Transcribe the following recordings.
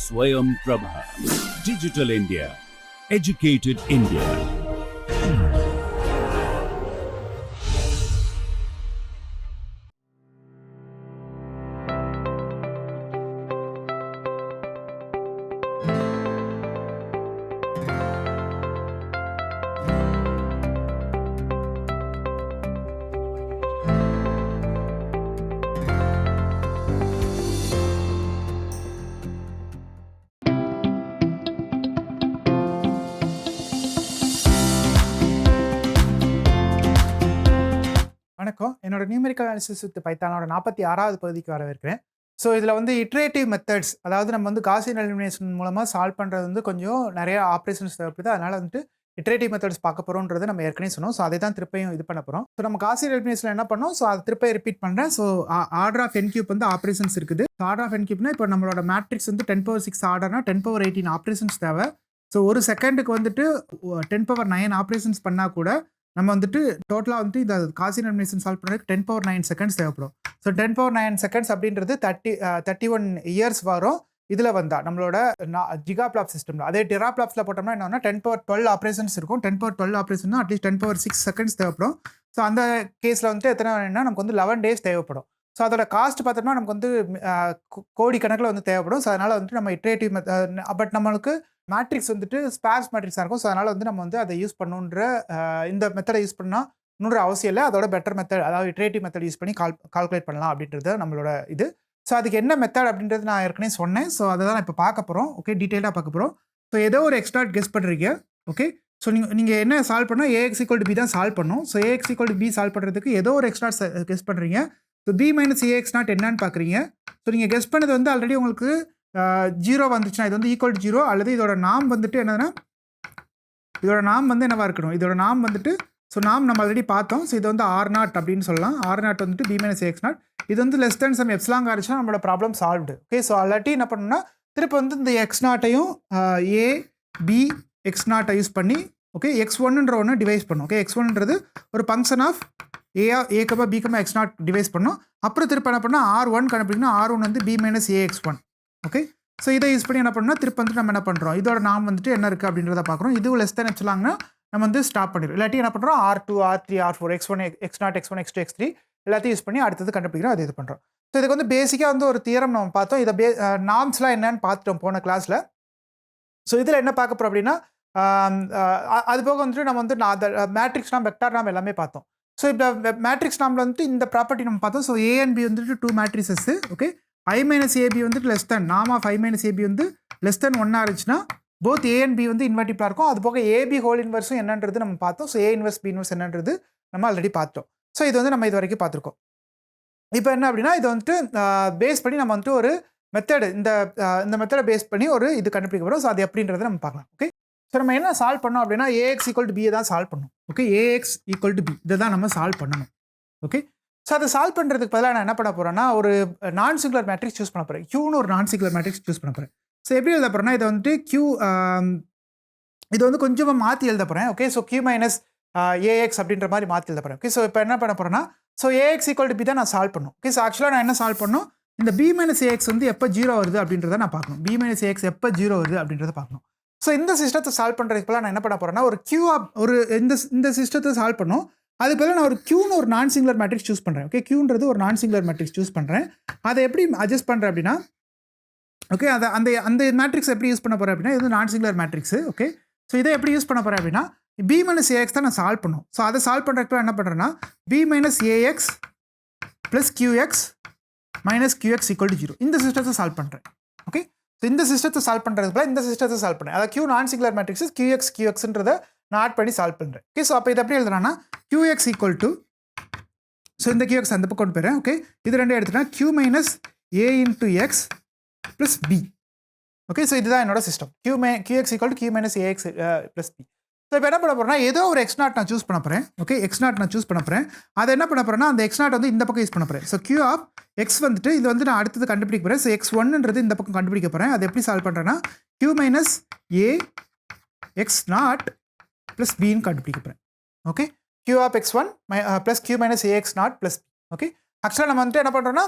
Swayam Prabha. Digital India. Educated India. வணக்கம். என்னோட numerical analysis with பைத்தானோட 46வது பகுதிக்கு வரவேற்கிறேன். ஸோ இதில் வந்து இட்ரேட்டிவ் மெத்தட்ஸ், அதாவது நம்ம வந்து காசியன் எலிமினேஷன் மூலமாக சால்வ் பண்ணுறது வந்து கொஞ்சம் நிறைய ஆப்ரேஷன்ஸ் தேவைப்படுது. அதனால் வந்துட்டு இட்ரேட்டிவ் மெத்தட்ஸ் பார்க்க போகிறோன்றது நம்ம ஏற்கனவே சொன்னோம். ஸோ அதை தான் திருப்பியும் இது பண்ண போகிறோம். ஸோ நம்ம காசியன் எலிமினேஷன் என்ன பண்ணோம், ஸோ அதை திருப்பி ரிப்பீட் பண்ணுறேன். So order of n cube வந்து ஆப்ரேஷன்ஸ் இருக்குது. ஸோ ஆர்டர் ஆஃப் n கியூப்னா இப்போ நம்மளோட மேட்ரிக்ஸ் வந்து 10^6 ஆர்டர்னா 10^18 ஆப்ரேஷன்ஸ் தேவை. ஸோ ஒரு செகண்டுக்கு வந்துட்டு 10^9 ஆப்ரேஷன்ஸ் பண்ணால் கூட நம்ம வந்துட்டு டோட்டலாக வந்து இந்த காசியன் எலிமினேஷன் சால்வ் பண்ணுறதுக்கு 10^9 செகண்ட்ஸ் தேவைப்படும். ஸோ 10^9 செகண்ட்ஸ் அப்படின்றது 31 இயர்ஸ் வரும். இதில் வந்தால் நம்மளோட ஜிகாப்ளாப் சிஸ்டமில், அதே டெராப்ளாப்ஸில் போட்டோம்னா என்னன்னா 10^12 ஆப்ரேஷன்ஸ் இருக்கும். 10^12 ஆப்ரேஷன்னா அட்லீஸ்ட் 10^6 செகண்ட்ஸ் தேவைப்படும். ஸோ அந்த கேஸில் வந்துட்டு எத்தனை நமக்கு வந்து 11 days தேவைப்படும். ஸோ அதோட காஸ்ட் பார்த்தோம்னா நமக்கு வந்து கோடி கணக்கில் வந்து தேவைப்படும். ஸோ அதனால் வந்துட்டு நம்ம இட்ரேட்டிவ் பட் நம்மளுக்கு மேட்ரிக்ஸ் வந்துட்டு ஸ்பேர்ஸ் மேட்ரிக்ஸாக இருக்கும். ஸோ அதனால் வந்து நம்ம வந்து அதை யூஸ் பண்ணுன்ற இந்த மெத்தடை யூஸ் பண்ணணுன்ற அவசியம் இல்லை. அதோட பெட்டர் மெத்தட், அதாவது இட்ரேட்டிவ் மெத்தட் யூஸ் பண்ணி கால்குலேட் பண்ணலாம் அப்படின்றது நம்மளோட இது. ஸோ அதுக்கு என்ன மெத்தட் அப்படின்றது நான் ஏற்கனவே சொன்னேன். ஸோ அதை தான் இப்போ பார்க்க போகிறோம். ஓகே, டீட்டெயிலாக பார்க்க போகிறோம். ஸோ ஏதோ ஒரு எக்ஸ்ட்ரா கெஸ் பண்ணுறீங்க. ஓகே, ஸோ நீங்கள் என்ன சால்வ் பண்ணால் AX = B தான் சால்வ் பண்ணணும். ஸோ AX = B சால்வ் பண்ணுறதுக்கு ஏதோ ஒரு எக்ஸ்ட்ரா கெஸ் பண்ணுறீங்க. ஸோ B - AX0 என்னன்னு பார்க்குறீங்க. ஸோ நீங்கள் கெஸ் பண்ணது வந்து ஆல்ரெடி உங்களுக்கு 0 வந்துச்சுன்னா இது வந்து ஈக்குவல் டு 0, அல்லது இதோட நாம் வந்துட்டு என்னதுன்னா, இதோட நாம் வந்து என்னவா இருக்கணும், இதோட நாம் வந்துட்டு, ஸோ நாம் நம்ம ஆல்ரெடி பார்த்தோம். ஸோ இது வந்து R0 அப்படின்னு சொல்லலாம். R0 வந்துட்டு B - AX0. இது வந்து லெஸ் தேன் சம் எப்சிலாங் ஆச்சுன்னா நம்மளோட ப்ராப்ளம் சால்வ்டு. ஓகே, ஸோ அல்லாட்டி என்ன பண்ணணும்னா திருப்பி வந்து இந்த X0ஐயும் A B X0 யூஸ் பண்ணி ஓகே X1ன்ற ஒன்று டிவைஸ் பண்ணும். ஓகே, X1ன்றது ஒரு function of A, B, X0 devise பண்ணோம். அப்புறம் திருப்பி என்ன பண்ணால் R1 கண்டுபிடிக்கணும். R1 வந்து B - AX1. ஓகே, ஸோ இதை யூஸ் பண்ணி என்ன பண்ணால் திருப்பி வந்துட்டு நம்ம என்ன பண்ணுறோம், இதோட நாம் வந்துட்டு என்ன இருக்குது அப்படின்றத பார்க்குறோம். இதுவும் லெஸ் தேன் எப்சிலாங்னா நம்ம வந்து ஸ்டாப் பண்ணிடுவோம். இல்லாட்டி என்ன பண்ணுறோம், R2 R3 R4 X1 X0 X1 X2 X3 எல்லாத்தையும் யூஸ் பண்ணி அடுத்தது கண்டுபிடிக்கிறோம். அது இது பண்ணுறோம். ஸோ இதுக்கு வந்து பேசிக்காக வந்து ஒரு தியரம் நம்ம பார்த்தோம். இதை நாம்ஸ்லாம் என்னன்னு பார்த்துட்டோம் போன கிளாஸில். ஸோ இதில் என்ன பார்க்க போகிறோம் அப்படின்னா, அது போக வந்துட்டு நம்ம வந்து மேட்ரிக்ஸ் நாம், வெக்டார் நாம் எல்லாமே பார்த்தோம். ஸோ இப்போ மேட்ரிக்ஸ் நாமில் வந்துட்டு இந்த ப்ராப்பர்ட்டி நம்ம பார்த்தோம். ஸோ A and B வந்துட்டு 2 மேட்ரிசஸ். ஓகே, I - AB வந்துட்டு லெஸ் தேன், நாம் ஆஃப் I - AB வந்து லெஸ் தேன் 1 இருந்துச்சுன்னா போத் A and B வந்து இன்வெர்டிபிளாக இருக்கும். அது போக AB ஹோல் இன்வெர்ஸும் என்னன்றது நம்ம பார்த்தோம். So A inverse B inverse என்னன்றது நம்ம ஆல்ரெடி பார்த்தோம். ஸோ இது வந்து நம்ம இது வரைக்கும் பார்த்துருக்கோம். இப்போ என்ன அப்படின்னா, இது வந்துட்டு பேஸ் பண்ணி நம்ம வந்துட்டு ஒரு மெத்தடு, இந்த மெத்தடை பேஸ் பண்ணி ஒரு இது கண்டுபிடிக்க போகிறோம். ஸோ அது எப்படின்றத நம்ம பார்க்கலாம். ஓகே, ஸோ நம்ம என்ன சால்வ் பண்ணோம் அப்படின்னா AX = B தான் சால்வ் பண்ணணும். ஓகே, AX = B இதை தான் நம்ம சால்வ் பண்ணணும். ஓகே, ஸோ அதை சால்வ் பண்ணுறதுக்கு பதிலாக நான் என்ன பண்ண போகிறேன்னா, ஒரு நான் சிங்குலர் மேட்ரிக்ஸ் சூஸ் பண்ண போகிறேன். Qன்னு ஒரு நான் சிங்குலர் மேட்ரிக்ஸ் சூஸ் பண்ண போகிறேன். ஸோ எப்படி எழுத போகிறேன்னா, இதை வந்துட்டு இது வந்து கொஞ்சமாக மாற்றி எழுத போகிறேன். ஓகே, ஸோ Q - AX அப்படின்ற மாதிரி மாற்றி எழுத போகிறேன். ஓகே, ஸோ இப்போ என்ன பண்ண போகிறேன்னா, ஸோ AX = B தான் நான் சால்வ் பண்ணணும். ஓகே, ஸோ ஆக்சுவலாக நான் என்ன சால்வ் பண்ணணும், இந்த B - AX வந்து எப்போ 0 வருது அப்படின்றத நான் பார்க்கணும். B - AX எப்போ 0 வருது அப்படின்றத பார்க்கணும். ஸோ இந்த சிஸ்டத்தை சால்வ் பண்ணுறதுக்கு பதிலாக நான் என்ன பண்ண போகிறேன்னா, ஒரு இந்த சிஸ்டத்தை சால்வ் பண்ணணும். அதுக்கு பதிலாக நான் ஒரு Qன்னு ஒரு நான் சிங்குலர் மேட்ரிக்ஸ் சூஸ் பண்ணுறேன். ஓகே, Qன்றது ஒரு நான் சிங்குலர் மேட்ரிக்ஸ் சூஸ் பண்ணுறேன். அதை எப்படி அட்ஜஸ்ட் பண்ணுறேன் அப்படின்னா, ஓகே, அந்த மேட்ரிக்ஸ் எப்படி யூஸ் பண்ண போகிறேன் அப்படின்னா, இது நான் சிங்குலர் மேட்ரிக்ஸு. ஓகே, ஸோ இதை எப்படி யூஸ் பண்ண போகிறேன் அப்படின்னா, B - AX தான் நான் சால்வ் பண்ணும். ஸோ அதை சால்வ் பண்ணுறதுக்கு என்ன பண்ணுறேன்னா, B - AX + QX - QX = 0 இந்த சிஸ்டத்தை சால்வ் பண்ணுறேன். ஓகே, ஸோ இந்த சிஸ்டத்தை சால்வ் பண்ணுறதுக்கு இந்த சிஸ்டத்தை சால்வ் பண்ணேன். அதாவது Q நான் சிங்குலர் மேட்ரிக்ஸ், QXன்றதை நான் ஆட் பண்ணி சால்வ் பண்ணுறேன். ஓகே, ஸோ அப்போ இது எப்படி எழுதுறான்னா, QX = ஸோ இந்த QX அந்த பக்கம் கொண்டு போயிடுறேன். ஓகே, இது ரெண்டும் எடுத்துட்டா Q - A × X + B. Okay, so இதுதான் என்னோட system. QX = Q - AX + B. So இப்போ என்ன பண்ண போகிறேன்னா, ஏதோ ஒரு X0 நான் சூஸ் பண்ண போகிறேன். ஓகே, X0 நான் சூஸ் பண்ண போகிறேன். அதை என்ன பண்ண போகிறேன்னா, அந்த X0 வந்து இந்த பக்கம் யூஸ் பண்ண போகிறேன். ஸோ Q ஆஃப் X வந்துட்டு இது வந்து நான் அடுத்தது கண்டுபிடிக்க போகிறேன். ஸோ X1ன்றது இந்த பக்கம் கண்டுபிடிக்க போகிறேன். அதை எப்படி சால்வ் பண்ணுறேன்னா, Q - AX0 + Bன்னு கண்டுபிடிக்க போகிறேன். ஓகே, Q ஆஃப் X1 + Q - AX0 + B. ஓகே, ஆக்சுவலாக நம்ம வந்துட்டு என்ன பண்ணுறோன்னா,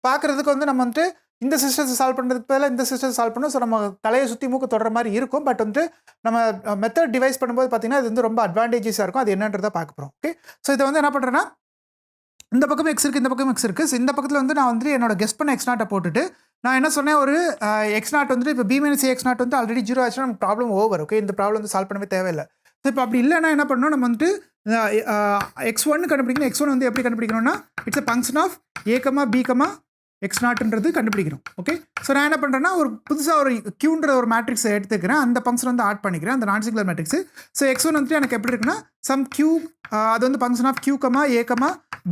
பார்க்குறதுக்கு வந்து நம்ம வந்துட்டு இந்த சிஸ்டத்தை சால்வ் பண்ணுறதுக்கு பதிலாக இந்த சிஸ்டத்தை சால்வ் பண்ணோம். ஸோ நம்ம தலையை சுற்றி மூக்கு தொடர மாதிரி இருக்கும். பட் வந்து நம்ம மெத்தட் டிவைஸ் பண்ணும்போது பார்த்தீங்கன்னா இது வந்து ரொம்ப அட்வான்டேஜஸாக இருக்கும். அது என்னன்றதை பார்க்க போகிறோம். ஓகே, ஸோ இதை வந்து என்ன பண்ணுறேன்னா இந்த பக்கம் எக்ஸ் இருக்குது, இந்த பக்கம் எக்ஸ் இருக்குது. ஸோ இந்த பக்கத்தில் வந்து நான் வந்து என்னோட கெஸ் பண்ண எக்ஸ் நாட்டை போட்டுட்டு நான் என்ன சொன்னேன், ஒரு எக்ஸ் நாட் வந்துட்டு இப்போ பி மைனஸ் எக்ஸ் நாட் வந்து ஆல்ரெடி 0 ஆச்சுன்னா நமக்கு ப்ராப்ளம் ஓவர். ஓகே, இந்த ப்ராப்ளம் வந்து சால்வ் பண்ணவே தேவையில்லை. ஸோ இப்போ அப்படி இல்லைன்னா என்ன பண்ணணும், நம்ம வந்துட்டு x1 கண்டுபிடிக்கணும். x1 வந்து எப்படி கண்டுபிடிக்கணும்னா it's a function of a, b, X நாட்ன்றது கண்டுபிடிக்கணும். ஓகே, ஸோ நான் என்ன பண்ணுறேன்னா ஒரு புதுசாக ஒரு கியூன்ற ஒரு மேட்ரிக்ஸை எடுத்துக்கிறேன். அந்த ஃபங்க்ஷன் வந்து ஆட் பண்ணிக்கிறேன், அந்த நான் சிங்குலர் மேட்ரிக்ஸ். ஸோ x1 வந்துட்டு எனக்கு எப்படி இருக்குன்னா சம் கியூ, அது வந்து function of q, a,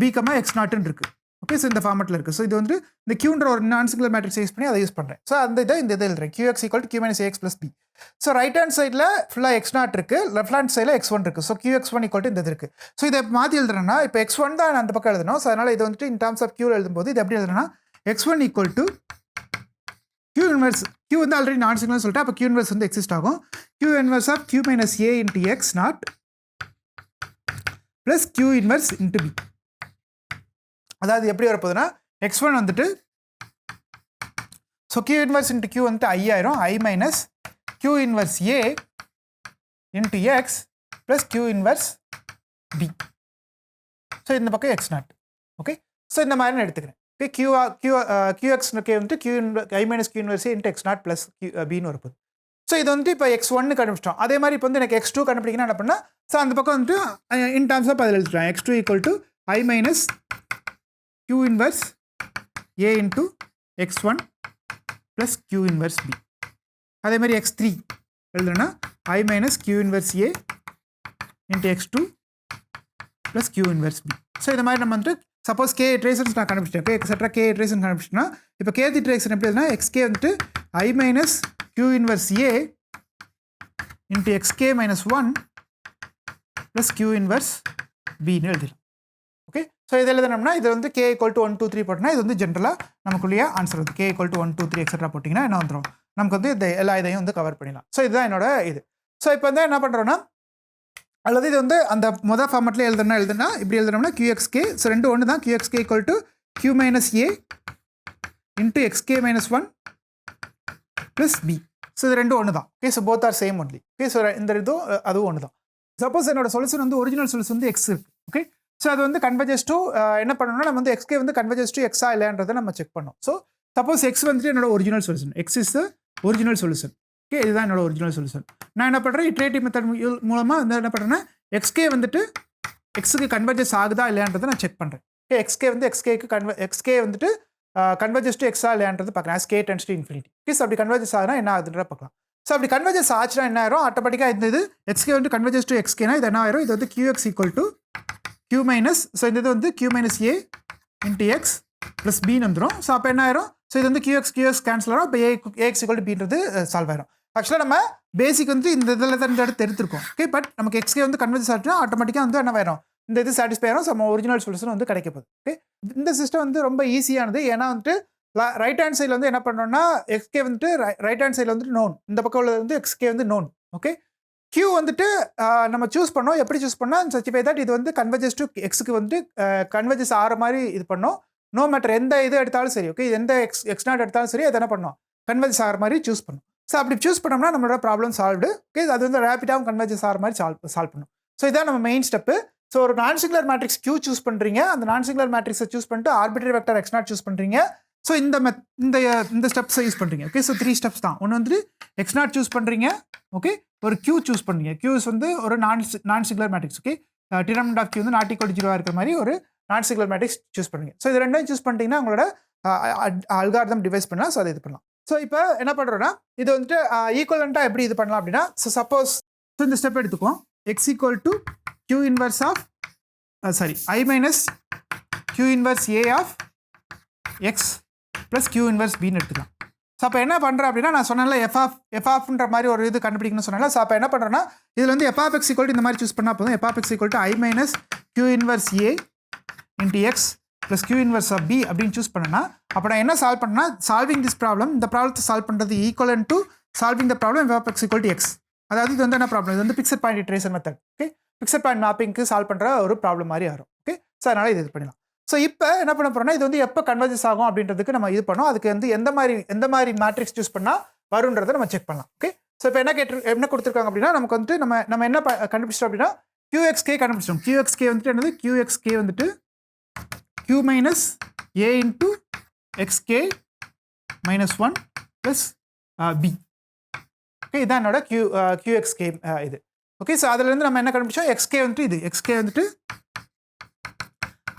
b, X நாட்னு இருக்குது. ஓகே, ஸோ இந்த ஃபார்மெட்டில் இருக்குது. ஸோ இது வந்து இந்த கியூன்ற ஒரு நான் சிங்குலர் மேட்ரிக்ஸ் யூஸ் பண்ணி அதை யூஸ் பண்ணுறேன். ஸோ அந்த இந்த இதை எழுதுறேன், qx = q - ax + b. So right hand சைடில் ஃபுல்லாக எக்ஸ் நாட் இருக்குது, லெஃப்ட் ஹேண்ட் சைடில் x1 இருக்குது. ஸோ qx1 = இந்த இது இருக்குது. ஸோ இதை மாற்றி எழுதுறேன்னா இப்போ x1 தான் நான் அந்த பக்கம் எழுதணும். ஸோ அதனால் இது வந்துட்டு இன் டர்ம்ஸ் ஆஃப் q எழுதும்போது இது எப்படி எழுதுறேன்னா x1 = q இன்வெர்ஸ், q வந்து ஆல்ரெடி நான் சிங்குலர் சொல்லிட்டு அப்போ q இன்வெர்ஸ் வந்து எக்ஸிஸ்ட் ஆகும். q inverse of q - a × x not plus q inverse × b. அதாவது எப்படி வரப்போகுதுன்னா x1 வந்துட்டு ஸோ q இன்வெர்ஸ் × q வந்துட்டு i ஆயிரும், i minus q inverse a × x plus q inverse b. So இந்த பக்கம் x நாட். ஓகே, ஸோ இந்த மாதிரி நான் எடுத்துக்கிறேன். ஓகே, qx வந்துட்டு i minus q inverse a × x not plus பின்னு வரப்போகுது. ஸோ இது வந்துட்டு இப்போ x1 கண்டுபிடிச்சிட்டோம். அதே மாதிரி இப்போ வந்து எனக்கு x2 கண்டுபிடிக்கணும் என்ன பண்ணால் ஸோ அந்த பக்கம் வந்துட்டு இன் டர்ம்ஸ் ஆஃப் அதில் எழுதிட்டோம். x2 = i minus q inverse a × x1 plus q inverse b. அதே மாதிரி x3 எழுதுனா i minus q inverse a × x2 plus q inverse b. So இந்த மாதிரி நம்ம வந்துட்டு சப்போஸ் k இட்ரேஷன்ஸ் நான் கண்டுபிடிச்சிட்டேன், எக்ஸட்ரா k இட்ரேஷன் கண்டுபிடிச்சிட்டோம்னா இப்போ k இட்ரேஷன் எப்படி எழுதுனா xk வந்துட்டு i minus q inverse a × xk - 1 plus q inverse bன்னு எழுதிடலாம். ஓகே, ஸோ இதில் எழுதணும்னா இது வந்து k = 1 2 3 போட்டோம்னா இது வந்து ஜென்ரலாக நமக்குள்ளேயே ஆன்சர் வந்து k = 1 2 3 எக்ஸட்ரா போட்டிங்கன்னா என்ன வந்துடும், நமக்கு வந்து இந்த எல்லா இதையும் வந்து கவர் பண்ணிடலாம். ஸோ இதுதான் என்னோட இது. ஸோ இப்போ வந்து என்ன பண்ணுறோன்னா அல்லது இது வந்து அந்த மொதல் ஃபார்மெட்லேயே எழுதுனா இப்படி எழுதுனோம்னா qxk. ஸோ ரெண்டு ஒன்று தான், qxk = q - a × xk - 1 plus b. So இது ரெண்டும் ஒன்று தான். Okay, so both are same only. Okay, so இந்த இதுவும் அதுவும் ஒன்று தான். சப்போஸ் என்னோட சொல்யூஷன் வந்து ஒரிஜினல் சொல்யூஷன் வந்து எக்ஸ் இருக்குது. ஓகே, ஸோ அது வந்து கன்வர்ஜஸ் டு என்ன பண்ணணும்னா நம்ம வந்து xk வந்து கன்வர்ஜஸ் டு எக்ஸா இல்லைன்றதை நம்ம செக் பண்ணோம். ஸோ சப்போஸ் எக்ஸ் வந்துட்டு என்னோட original solution, X is the original solution. Okay, இதுதான் என்னோட ஒரிஜினல் சொல்யூஷன். நான் என்ன பண்ணுறேன், இட்ரேட்டிவ் மெத்தட் மூலமாக வந்து என்ன பண்ணுறேன்னா xk வந்துட்டு எக்ஸுக்கு கன்வர்ஜஸ் ஆகுதா இல்லையான்றதை நான் செக் பண்ணுறேன். ஓகே, xk வந்து xk வந்துட்டு கன்வர்ஜஸ் டு எக்ஸா இல்லையான்றது பார்க்குறேன். as k tends to infinity. Okay, so அப்படி கன்வர்ஜஸ் ஆகுனா என்ன ஆகுதுன்றத பார்க்கலாம். ஸோ அப்படி கன்வர்ஜஸ் ஆச்சுன்னா என்ன ஆயிரும், ஆட்டோமேட்டிக்காக இந்த இது xk வந்து கன்வர்ஜஸ் டு xkனா இது என்ன ஆயிரும், இது வந்து qx = q மைனஸ், ஸோ இந்த இது வந்து q - a × x ப்ளஸ் பின்னு வந்துடும். ஸோ அப்போ என்ன ஆயிரும், ஸோ இது வந்து qx கேன்சல் ஆகும். இப்போ ax = bன்றது சால்வ் ஆயிரும். ஆக்சுவலாக நம்ம பேசிக் வந்து இந்த இதில் தான் இந்த இடத்து எடுத்துருக்கோம். ஓகே, பட் நமக்கு xk வந்து கன்வர்ஜஸ் ஆச்சுன்னா ஆட்டோமேட்டிக்காக வந்து என்ன ஆயிரும், இந்த இது சாட்டிஸ்ஃபை ஆகும். நம்ம ஒரிஜினல் சொல்யூஷன் வந்து கிடைக்க போகுது. ஓகே, இந்த சிஸ்டம் வந்து ரொம்ப ஈஸியானது. ஏன்னா வந்துட்டு ரைட் ஹேண்ட் சைடில் வந்து என்ன பண்ணோம்னா xk வந்துட்டு ரைட் ஹேண்ட் சைடில் வந்துட்டு நோன், இந்த பக்கம் உள்ளது வந்து xk வந்து நோன். ஓகே, q வந்துட்டு நம்ம சூஸ் பண்ணோம். எப்படி சூஸ் பண்ணால் சர்டிஃபை தட் இது வந்து கன்வர்ஜஸ் டு எக்ஸுக்கு வந்துட்டு கன்வர்ஜஸ் ஆகிற மாதிரி இது பண்ணோம். நோ மேட்டர் எந்த இது எடுத்தாலும் சரி. ஓகே, எந்த எக்ஸ் நாட் எடுத்தாலும் சரி அதை என்ன பண்ணோம், கன்வர்ஜஸ் ஆகிற மாதிரி சூஸ் பண்ணோம். ஸோ அப்படி சூஸ் பண்ணோம்னா நம்மளோட ப்ராப்ளம் சால்வ்டு. ஓகே, அது வந்து ரேப்பிடாகவும் கன்வர்ஜஸ் ஆகிற மாதிரி சால்வ் பண்ணும். ஸோ இதான் நம்ம மெயின் ஸ்டெப்பு. ஸோ ஒரு non singular matrix q choose பண்ணுறீங்க, அந்த நான் சிங்குலர் மேட்ரிக்ஸை சூஸ் பண்ணிட்டு arbitrary vector x not choose பண்ணுறீங்க. ஸோ இந்த ஸ்டெப்ஸை யூஸ் பண்ணுறீங்க. ஓகே, ஸோ 3 ஸ்டெப்ஸ் தான். ஒன்று வந்து x நாட் சூஸ் பண்ணுறீங்க. ஓகே, ஒரு q சூஸ் பண்ணுறீங்க. q வந்து ஒரு non singular matrix. Okay, determinant of q வந்து ≠ 0 இருக்கிற மாதிரி ஒரு நான் சிங்குலர் மேட்ரிக்ஸ் சூஸ் பண்ணுறீங்க. ஸோ இது ரெண்டையும் சூஸ் பண்ணிட்டீங்கன்னா உங்களோட அல்காரிதம் டிவைஸ் பண்ணலாம். ஸோ அதை இது பண்ணலாம். ஸோ இப்போ என்ன பண்ணுறோன்னா இது வந்துட்டு ஈக்குவலண்ட்டாக எப்படி இது பண்ணலாம் அப்படின்னா, ஸோ சப்போஸ் இந்த ஸ்டெப் எடுத்துக்குவோம். x = q inverse of i minus q inverse a of x plus q inverse பின்னு எடுத்துக்கலாம். ஸோ அப்போ என்ன பண்ணுறேன் அப்படின்னா நான் சொன்னேன்ல எஃப்ன்ற மாதிரி ஒரு இது கண்டுபிடிக்கணும்னு சொன்னேன்ல. ஸோ அப்போ என்ன பண்ணுறேன்னா இதில் வந்து f(x) = இந்த மாதிரி சூஸ் பண்ணால் போதும். f(x) = i minus q inverse a × x plus q inverse of b அப்படின்னு சூஸ் பண்ணேன்னா அப்போ நான் என்ன சால்வ் பண்ணேன்னா சால்விங் திஸ் ப்ராப்ளம், இந்த ப்ராப்ளத்தை சால்வ் பண்ணுறது equivalent to solving the problem f(x) = x. அதாவது இது வந்து என்ன ப்ராப்ளம், இது வந்து fixed point iteration method. Okay, fixed point மேப்பிங்க்கு சால்வ் பண்ணுற ஒரு ப்ராப்ளம் மாதிரி வரும். ஓகே, ஸோ அதனால் இது பண்ணலாம். ஸோ இப்போ என்ன பண்ண போறோம்னா இது வந்து எப்போ கன்வர்ஜஸ் ஆகும் அப்படின்றதுக்கு நம்ம இது பண்ணோம். அதுக்கு வந்து எந்த மாதிரி மேட்ரிக்ஸ் சூஸ் பண்ணால் வருன்றதை நம்ம செக் பண்ணலாம். ஓகே, ஸோ இப்போ என்ன கொடுத்துருக்காங்க அப்படின்னா நமக்கு வந்துட்டு நம்ம என்ன கண்டுபிடிச்சோம் அப்படின்னா QXK கண்டுபிடிச்சோம். QXK வந்துட்டு என்னது, QXK வந்துட்டு Q minus A into XK minus 1 plus B. Okay, இதான் என்னோட QXK இது. ஓகே, ஸோ அதுலேருந்து நம்ம என்ன கண்டுபிடிச்சோம், XK வந்துட்டு இது XK வந்துட்டு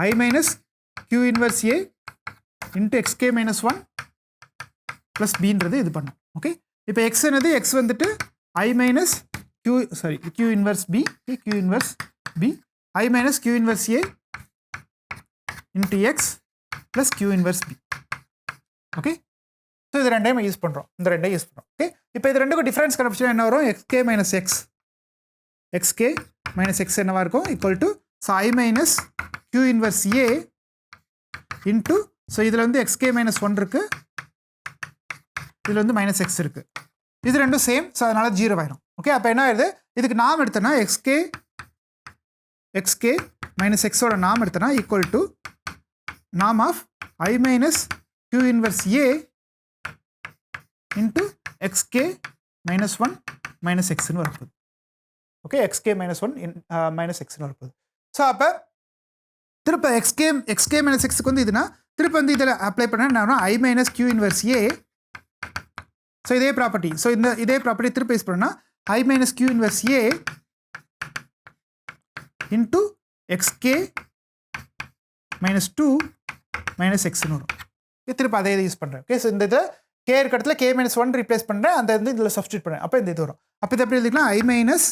I minus Q inverse A into XK minus 1 plus Bன்றது இது பண்ணோம். ஓகே, இப்போ X என்னது, X வந்துட்டு I minus Q inverse B, Q inverse B, I minus Q inverse A into X plus Q inverse B. Okay, so இது ரெண்டையும் use பண்ணுறோம், இந்த ரெண்டையும் யூஸ் பண்ணுறோம். ஓகே, இப்போ இது ரெண்டுக்கும் டிஃப்ரென்ஸ் கண்டுபிடிச்சா என்ன வரும், XK மைனஸ் X என்னவா இருக்கும் equal to so I minus Q inverse A into so இதில் வந்து XK மைனஸ் 1 இருக்குது, இதில் வந்து மைனஸ் X இருக்குது, இது ரெண்டும் சேம், ஸோ அதனால் 0 ஆயிடும். ஓகே, அப்போ என்ன ஆயிடுது, இதுக்கு நாம் எடுத்தோன்னா XK மைனஸ் எக்ஸோட நாம் எடுத்தோன்னா ஈக்குவல் டு நாம் of I minus Q inverse A into XK minus 1 minus எக்ஸ்னு வரப்போகுது. ஓகே, XK மைனஸ் 1 மைனஸ் எக்ஸ்னு வரப்போகுது. ஸோ அப்போ திருப்ப XK மைனஸ் எக்ஸுக்கு வந்து இதுனா திருப்ப வந்து இதில் அப்ளை பண்ண என்ன I minus Q inverse A. So இதே ப்ராப்பர்ட்டி, ஸோ இதே ப்ராப்பர்ட்டி திருப்ப யூஸ் பண்ணால் I minus Q inverse A into XK minus 2 minus எக்ஸ்னு வரும். திருப்ப அதே இது யூஸ் பண்ணுறேன். ஓகே, ஸோ இந்த இதை K இருக்க இடத்துல K மைனஸ் 1 ரீப்ளேஸ் பண்ணுறேன், அந்த வந்து இதில் சப்ஸ்டியூட் பண்ணுறேன், அப்போ இந்த இது வரும். அப்போ இது எப்படி எழுதிக்கலாம், I minus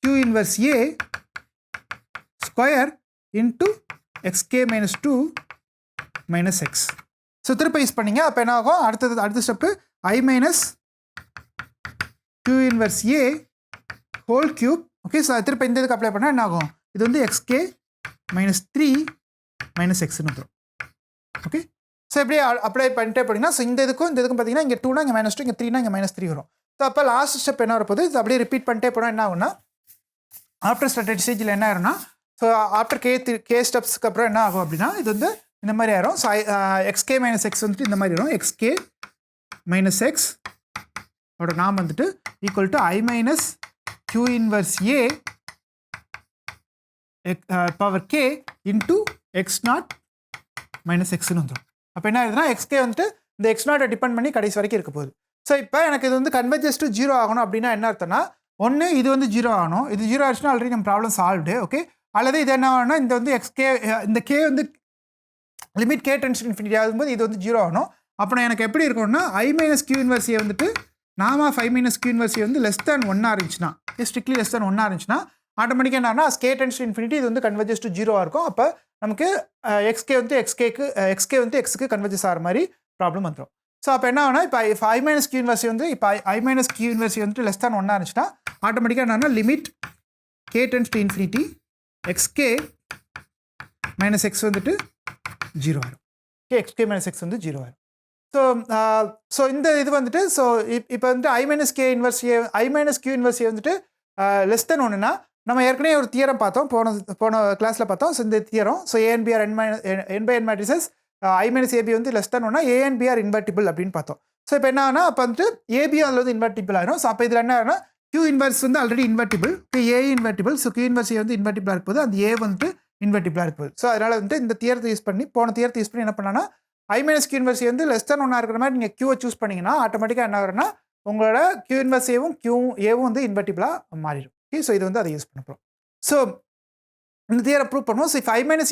Q inverse A square into XK minus 2 minus X. So திருப்ப யூஸ் பண்ணிங்க, அப்போ என்ன ஆகும், அடுத்த step I minus Q inverse A whole cube. Okay, so திருப்ப இந்த இதுக்கு அப்ளை பண்ணால் என்ன ஆகும், இது வந்து XK மைனஸ் 3 மைனஸ் எக்ஸ்னு வந்துடும். ஓகே, ஸோ எப்படி அப்ளை பண்ணிட்டே போனீங்கன்னா ஸோ இந்த இதுக்கும் பார்த்தீங்கன்னா இங்கே 2னா இங்கே மைனஸ் 2, இங்கே 3னா இங்கே மைனஸ் 3 வரும். ஸோ அப்போ லாஸ்ட் ஸ்டெப் என்ன வரப்போகுது, இது அப்படியே ரிப்பீட் பண்ணிட்டே போனால் என்ன ஆகும்னா ஆஃப்டர் ஸ்டார்டட் ஸ்டேஜில் என்ன ஆயிரும்னா ஸோ ஆஃப்டர் K ஸ்டெப்ஸ்க்கு அப்புறம் என்ன ஆகும் அப்படின்னா இது வந்து இந்த மாதிரி ஆயிரும். ஸோ XK மைனஸ் எக்ஸ் வந்துட்டு இந்த மாதிரி வரும், XK மைனஸ் எக்ஸ் ஓட நாம் வந்துட்டு equal to I minus Q inverse A power K into X0 minus எக்ஸ்னு வந்துடும். அப்போ என்ன ஆகுதுன்னா XK வந்துட்டு இந்த X0 டிபெண்ட் பண்ணி கடைசி வரைக்கும் இருக்க போகுது. ஸோ இப்போ எனக்கு இது வந்து கன்வர்ஜஸ் டு 0 ஆகணும் அப்படின்னா என்ன அர்த்தம்னா, ஒன்று இது வந்து 0 ஆகணும், இது 0 ஆச்சுன்னா ஆல்ரெடி நம்ம ப்ராப்ளம் சால்வ்டு. ஓகே, அல்லது இது என்ன ஆகணும்னா இந்த வந்து இந்த K வந்து limit K tends to infinity ஆகும்போது இது வந்து 0 ஆகணும். அப்போ எனக்கு எப்படி இருக்கும்னா I minus Q inverse A வந்துட்டு நாம் of I minus Q inverse A வந்து லெஸ் தேன் 1 இருந்துச்சுன்னா, ஸ்ட்ரிக்ட்லி லெஸ் தேன் 1 இருந்துச்சுன்னா ஆட்டோமேட்டிக்காக என்னன்னா K டென்ஸ் டு இன்ஃபினிட்டி இது வந்து கன்வர்ஜஸ் டு 0 இருக்கும். அப்போ நமக்கு XK வந்து XK வந்து Xக்கு கன்வர்ஜஸ் ஆகிற மாதிரி ப்ராப்ளம் வந்துடும். ஸோ அப்போ என்ன ஆகுனா இப்போ I மைனஸ் Q இன்வர்ஸ் வந்து இப்போ I மைனஸ் Q இன்வர்ஸ் வந்துட்டு லெஸ் தேன் 1 இருந்துச்சுன்னா ஆட்டோமேட்டிக்காக என்னன்னா limit K tends to infinity XK minus X வந்துட்டு 0 ஆகும். XK மைனஸ் எக்ஸ் வந்து 0 ஆகும். ஸோ இந்த இது வந்துட்டு ஸோ இப்போ வந்துட்டு I minus Q inverse A வந்துட்டு லெஸ் தென் 1னா நம்ம ஏற்கனவே ஒரு தியரம் பார்த்தோம், போன கிளாஸில் பார்த்தோம். ஸோ இந்த theorem so A and B are n by n matrices I minus AB வந்து லெஸ் தென் 1னா A and B are invertible அப்படின்னு பார்த்தோம். ஸோ இப்போ என்ன ஆகுனா அப்போ வந்துட்டு AB அதில் வந்து இன்வெர்டிபிள் ஆகிடும். ஸோ அப்போ இதில் என்ன ஆகுனா Q இன்வர்ஸ் வந்து already invertible, A invertible. So Q inverse A வந்து இன்வெர்டிபிளாக இருக்கும்போது அந்த A வந்துட்டு இன்வெர்டிபிளாக இருக்கும்போது ஸோ அதனால் வந்து இந்த தியரத்தை யூஸ் பண்ணி என்ன பண்ணான்னா I மைனஸ் Q இன்வர்ஸ் வந்து லெஸ் தென் 1 இருக்கிற மாதிரி நீங்கள் Qவை சூஸ் பண்ணிங்கன்னா ஆட்டோமேட்டிக்காக என்ன ஆகுதுன்னா உங்களோட Q இன்வர்ஸ் Aவும் வந்து இன்வெர்டிபிளாக மாறிடும். ஓகே, ஸோ இது வந்து அதை யூஸ் பண்ண போகிறோம். ஸோ இந்த தியரை ப்ரூவ் பண்ணுவோம். So I minus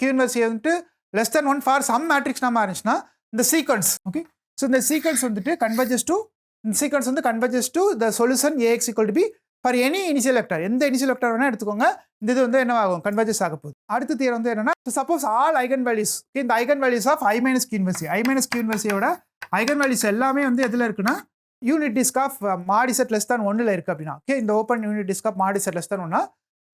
Q inverse A வந்துட்டு less than 1 for some matrix நம்ம இருந்துச்சுன்னா இந்த சீக்வன்ஸ். ஓகே, ஸோ இந்த சீக்வன்ஸ் வந்துட்டு converges to the solution AX equal to B for any initial vector. எந்த இனிஷியல் வெக்டர் வேணால் எடுத்துக்கோங்க, இந்த இது வந்து என்ன ஆகும், கன்வர்ஜஸ் ஆக போகுது. அடுத்த தியரம் வந்து என்னன்னா சப்போஸ் ஆல் ஐகன் வேல்யூஸ், இந்த eigen values of I minus Q inverse A eigen values எல்லாமே வந்து எதில் இருக்குன்னா unit disk of modulus less than 1ல் இருக்குது அப்படின்னா. ஓகே, இந்த open unit disk of modulus less than 1னா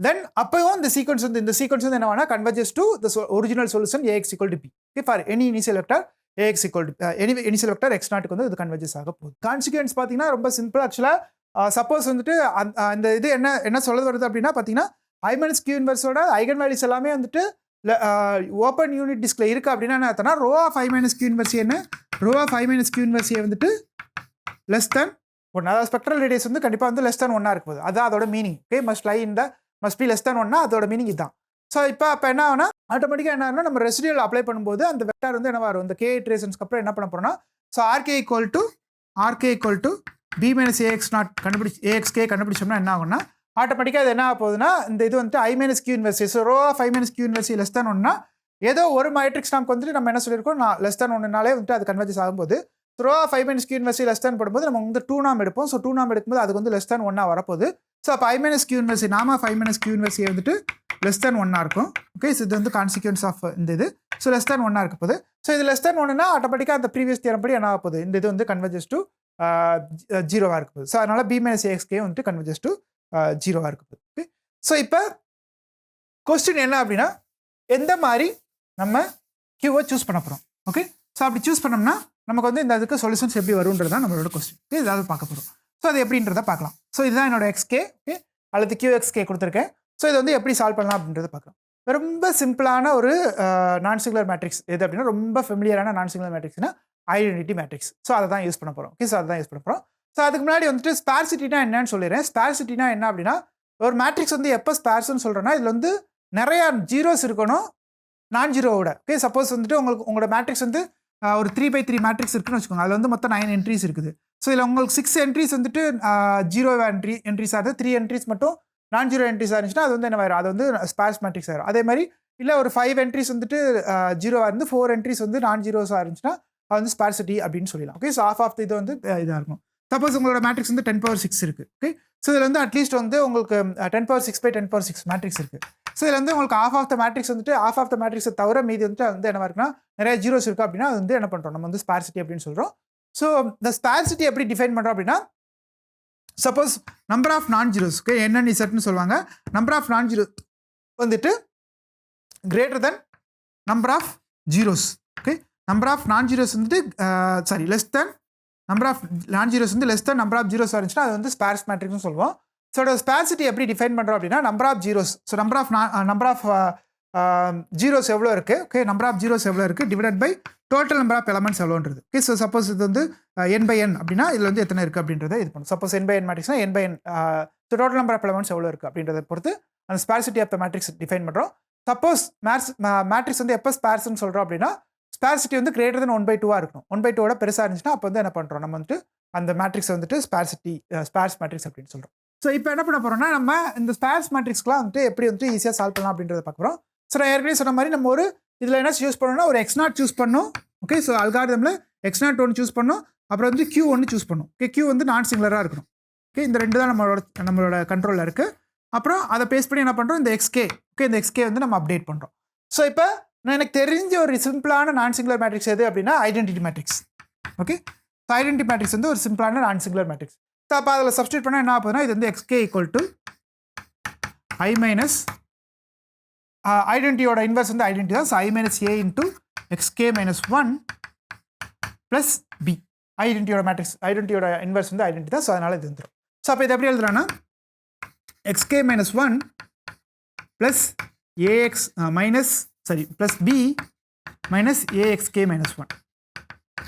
தென் அப்போவும் இந்த சீக்வன்ஸ் வந்து என்ன வேணா converges to the original solution AX equal to B. Okay, for any initial vector AX equal to any initial vector X0க்கு வந்து இது கன்வர்ஜஸ் ஆக போகுது. கான்சிக்வன்ஸ் பார்த்தீங்கன்னா ரொம்ப சிம்பிள். ஆக்சுவலாக சப்போஸ் வந்துட்டு அந்த இது என்ன சொல்ல வருது அப்படின்னா பார்த்தீங்கன்னா I மைனஸ் Q இன்வர்ஸோட ஐகன் வேல்யூஸ் எல்லாமே வந்துட்டு ஓப்பன் யூனிட் டிஸ்க்ல இருக்குது அப்படின்னா என்ன அர்த்தம்னா rho of I minus Q inverse என்ன rho of I minus Q inverse வந்துட்டு லெஸ் தென் ஒன். அதாவது ஸ்பெக்ட்ரல் ரேடியஸ் வந்து கண்டிப்பாக வந்து லெஸ் தென் ஒன்னாக இருக்கும் போது அதான் அதோட meaning. Okay, must be less then ஒன்னா அதோட மீனிங் இதுதான். ஸோ இப்போ என்ன ஆகுனா ஆட்டோமேட்டிக்காக என்ன ஆகுனா நம்ம ரெசிடியூல் அப்ளை பண்ணும்போது அந்த வெக்டார் வந்து என்ன வரும் இந்த கே இட்ரேஷன்ஸ்க்கு அப்புறம் என்ன பண்ண போகிறோம்னா so RK equal to B minus AX naught AXK கண்டுபிடிச்சோம்னா என்ன ஆகும்னா ஆட்டோமேட்டிக்காக அது என்ன ஆக போகுதுன்னா இந்த இது வந்துட்டு I minus Q inverse so rho of I minus Q inverse less then ஒன்னா ஏதோ ஒரு மேட்ரிக்ஸ் நமக்கு வந்துட்டு நம்ம என்ன சொல்லியிருக்கோம் நான் லெஸ் தென் ஒன்றுனாலே வந்துட்டு அது கன்வெர்ஜஸ் ஆகும்போது rho of I minus Q inverse less then போடும்போது நம்ம வந்து 2 நாம் எடுப்போம். ஸோ 2 நாம் எடுக்கும்போது அதுக்கு வந்து லெஸ் தென் ஒன்னா வரப்போகுது. ஸோ அப்போ ஐ மைனஸ் கியூ இன்வெர்சி நாம் ஆஃப் ஐ மைனஸ் கியூ இன்வெர்சி வந்துட்டு லெஸ் தென் ஒன்னா இருக்கும். ஓகே, ஸோ இது வந்து கான்சிக்வன்ஸ் ஆஃப் இந்த இது. ஸோ லெஸ் தென் ஒன்னா இருக்க போகுது. ஸோ இது லெஸ் தென் ஒன்றுனா ஆட்டோமேட்டிக்காக அந்த ப்ரீவியஸ் தியரம் படி என்ன ஆக போகுது இந்த இது வந்து கன்வெர்ஜஸ் டு 0வாக இருக்க போகுது. ஸோ அதனால பி மைனஸ் ஏஎக்ஸ்கே வந்துட்டு கன்வெர்ஜஸ் டு 0வாக இருக்க போகுது. ஓகே, ஸோ இப்போ கொஸ்டின் என்ன அப்படின்னா எந்த மாதிரி நம்ம கியூவை சூஸ் பண்ண போகிறோம். ஓகே, ஸோ அப்படி சூஸ் பண்ணோம்னா நமக்கு வந்து இந்த அதுக்கு சொல்யூஷன்ஸ் எப்படி வரும்ன்றது தான் நம்மளோட கொஸ்டின். ஓகே, இதாவது பார்க்க போகிறோம். ஸோ அது எப்படின்றத பார்க்கலாம். ஸோ இதுதான் என்னோட எக்ஸ்கே. ஓகே, அல்லது கியூஎக்ஸ்கே கொடுத்துருக்கேன். ஸோ இது வந்து எப்படி சால்வ் பண்ணலாம் அப்படின்றத பார்க்கலாம். ரொம்ப சிம்பிளான ஒரு நான் சிங்குலர் மேட்ரிக்ஸ் எது அப்படின்னா ரொம்ப ஃபெமிலியரான நான் சிங்குலர் மேட்ரிக்ஸ்னா ஐடென்டிட்டி மேட்ரிக்ஸ். ஸோ அதை தான் யூஸ் பண்ண போகிறோம். ஓகே, ஸோ அதை தான் யூஸ் பண்ண போகிறோம். ஸோ அதுக்கு முன்னாடி வந்துட்டு ஸ்பேர்சிட்டினா என்னன்னு சொல்லிடுறேன். ஸ்பேர்சிட்டினா என்ன அப்படின்னா ஒரு மேட்ரிக்ஸ் வந்து எப்போ ஸ்பேர்ஸ்ன்னு சொல்கிறேன்னா இதில் வந்து நிறையா ஜீரோஸ் இருக்கணும் நான் ஜீரோவோட. ஓகே, சப்போஸ் வந்துட்டு உங்களோட மேட்ரிக்ஸ் வந்து ஒரு 3x3 மேட்ரிக்ஸ் இருக்குன்னு வச்சுக்கோங்க. அதில் வந்து மொத்தம் 9 என்ட்ரிஸ் இருக்குது. ஸோ இதில் உங்களுக்கு 6 என்ட்ரிஸ் வந்துட்டு ஜீரோ என்ட்ரிஸ் ஆகுது. 3 என்ட்ரிஸ் மட்டும் நான் ஜீரோ என்ட்ரிஸ் ஆயிருந்துச்சுன்னா அது வந்து என்ன ஆயிரும் அது வந்து ஸ்பேர்ஸ் மேட்ரிக்ஸ் ஆயிரும். அதே மாதிரி இல்லை ஒரு 5 என்ட்ரிஸ் வந்துட்டு ஜீரோவாக இருந்து 4 என்ட்ரிஸ் வந்து நான் ஜீரோஸாக இருந்துச்சுன்னா அது வந்து ஸ்பார்சிட்டி அப்படின்னு சொல்லலாம். ஓகே, ஸோ ஆஃப் இது வந்து இதாக இருக்கும். சப்போஸ் உங்களோட மேட்ரிக்ஸ் வந்து 10^6 இருக்குது. ஓகே, ஸோ இதில் வந்து அட்லீஸ்ட் வந்து உங்களுக்கு 10^6/10^6 மேட்ரிக்ஸ் இருக்குது. ஸோ இதில் வந்து உங்களுக்கு ஆஃப் ஆஃப் த மேட்ரிக்ஸை தவிர மீதி வந்துட்டு வந்து என்ன இருக்குன்னா நிறைய ஜீரோஸ் இருக்குது அப்படின்னா அது வந்து என்ன பண்ணுறோம் நம்ம வந்து ஸ்பார்சிட்டி அப்படின்னு சொல்கிறோம். ஸோ இந்த ஸ்பார்சிட்டி எப்படி டிஃபைன் பண்ணுறோம் அப்படின்னா suppose number of non zeros okay என்னன்னு செட்னு சொல்லுவாங்க. நம்பர் ஆஃப் நான் ஜீரோ வந்துட்டு greater then number of zeros. Okay, number of non zeros வந்துட்டு less then number of non zeros வந்து less then number of zeros இருந்துச்சுன்னா அது வந்து sparse மேட்ரிக்ஸ்னு சொல்லுவோம். ஸோ ஸ்பார்சிட்டி எப்படி டிஃபைன் பண்ணுறோம் அப்படின்னா number of zeros so number of zeros எவ்வளோ இருக்குது. ஓகே, நம்பர் ஆஃப் ஜீரோஸ் எவ்வளோ இருக்குது divided by total number of elements எவ்வளோன்றது. ஓகே, ஸோ சப்போஸ் இது வந்து n/n அப்படின்னா இதில் வந்து எத்தனை இருக்குது அப்படின்றத இது பண்ணும். சப்போஸ் n/n மேட்ரிக்ஸ்னா n/n so total number of elements எவ்வளோ இருக்குது அப்படின்றத பொறுத்து அந்த sparsity of the matrix define பண்ணுறோம். சப்போஸ் மேட்ரிக்ஸ் வந்து எப்போ ஸ்பார்ஸ்ன்னு சொல்கிறோம் அப்படின்னா ஸ்பார்சிட்டி வந்து கிரேட்டர் தென் 1/2 இருக்கணும். 1/2 பெருசாக இருந்துச்சுன்னா அப்போ வந்து என்ன பண்ணுறோம் நம்ம வந்துட்டு அந்த மேட்ரிக்ஸ் வந்துட்டு ஸ்பார்ஸ் மேட்ரிக்ஸ் அப்படின்னு சொல்கிறோம். ஸோ இப்போ என்ன பண்ண போகிறோம்னா நம்ம இந்த ஸ்பார்ஸ் மேட்ரிக்ஸ்லாம் வந்துட்டு எப்படி வந்துட்டு ஈஸியாக சால்வ் பண்ணலாம் அப்படின்றத பார்க்க போகிறோம். ஸோ நான் ஏற்கனவே சொன்ன மாதிரி நம்ம ஒரு இதில் என்ன சூஸ் பண்ணணும்னா ஒரு x0 சூஸ் பண்ணணும். ஓகே, ஸோ அல்காரிதமில் x0 ஒன்று சூஸ் பண்ணணும். அப்புறம் வந்து q ஒன்று சூஸ் பண்ணணும். ஓகே, q வந்து நான் சிங்குலராக இருக்கணும். ஓகே, இந்த ரெண்டு தான் நம்மளோட கண்ட்ரோலில் இருக்குது. அப்புறம் அதை பேஸ் பண்ணி என்ன பண்ணுறோம் இந்த xk. ஓகே, இந்த xk வந்து நம்ம அப்டேட் பண்ணுறோம். ஸோ இப்போ நான் எனக்கு தெரிஞ்ச ஒரு சிம்பிளான நான் சிங்குலர் மேட்ரிக்ஸ் எது அப்படின்னா identity matrix. Okay, so identity matrix வந்து ஒரு சிம்பிளான நான் சிங்குலர் மேட்ரிக்ஸ். ஸோ அப்போ அதில் சப்ஸ்டியூட் பண்ணால் என்ன ஆகுதுன்னா இது வந்து xk equal to I minus ஐடென்டிட்டியோட இன்வர்ஸ் வந்து ஐடென்டிட்டி தான். So I minus a into xk minus 1 plus b. ஐடென்டிட்டியோட இன்வர்ஸ் வந்து ஐடென்டிட்டி தான். ஸோ அதனால் இது வந்துடும். ஸோ அப்போ இது எப்படி எழுதுறான்னா xk minus 1 plus ax minus plus b minus axk minus 1.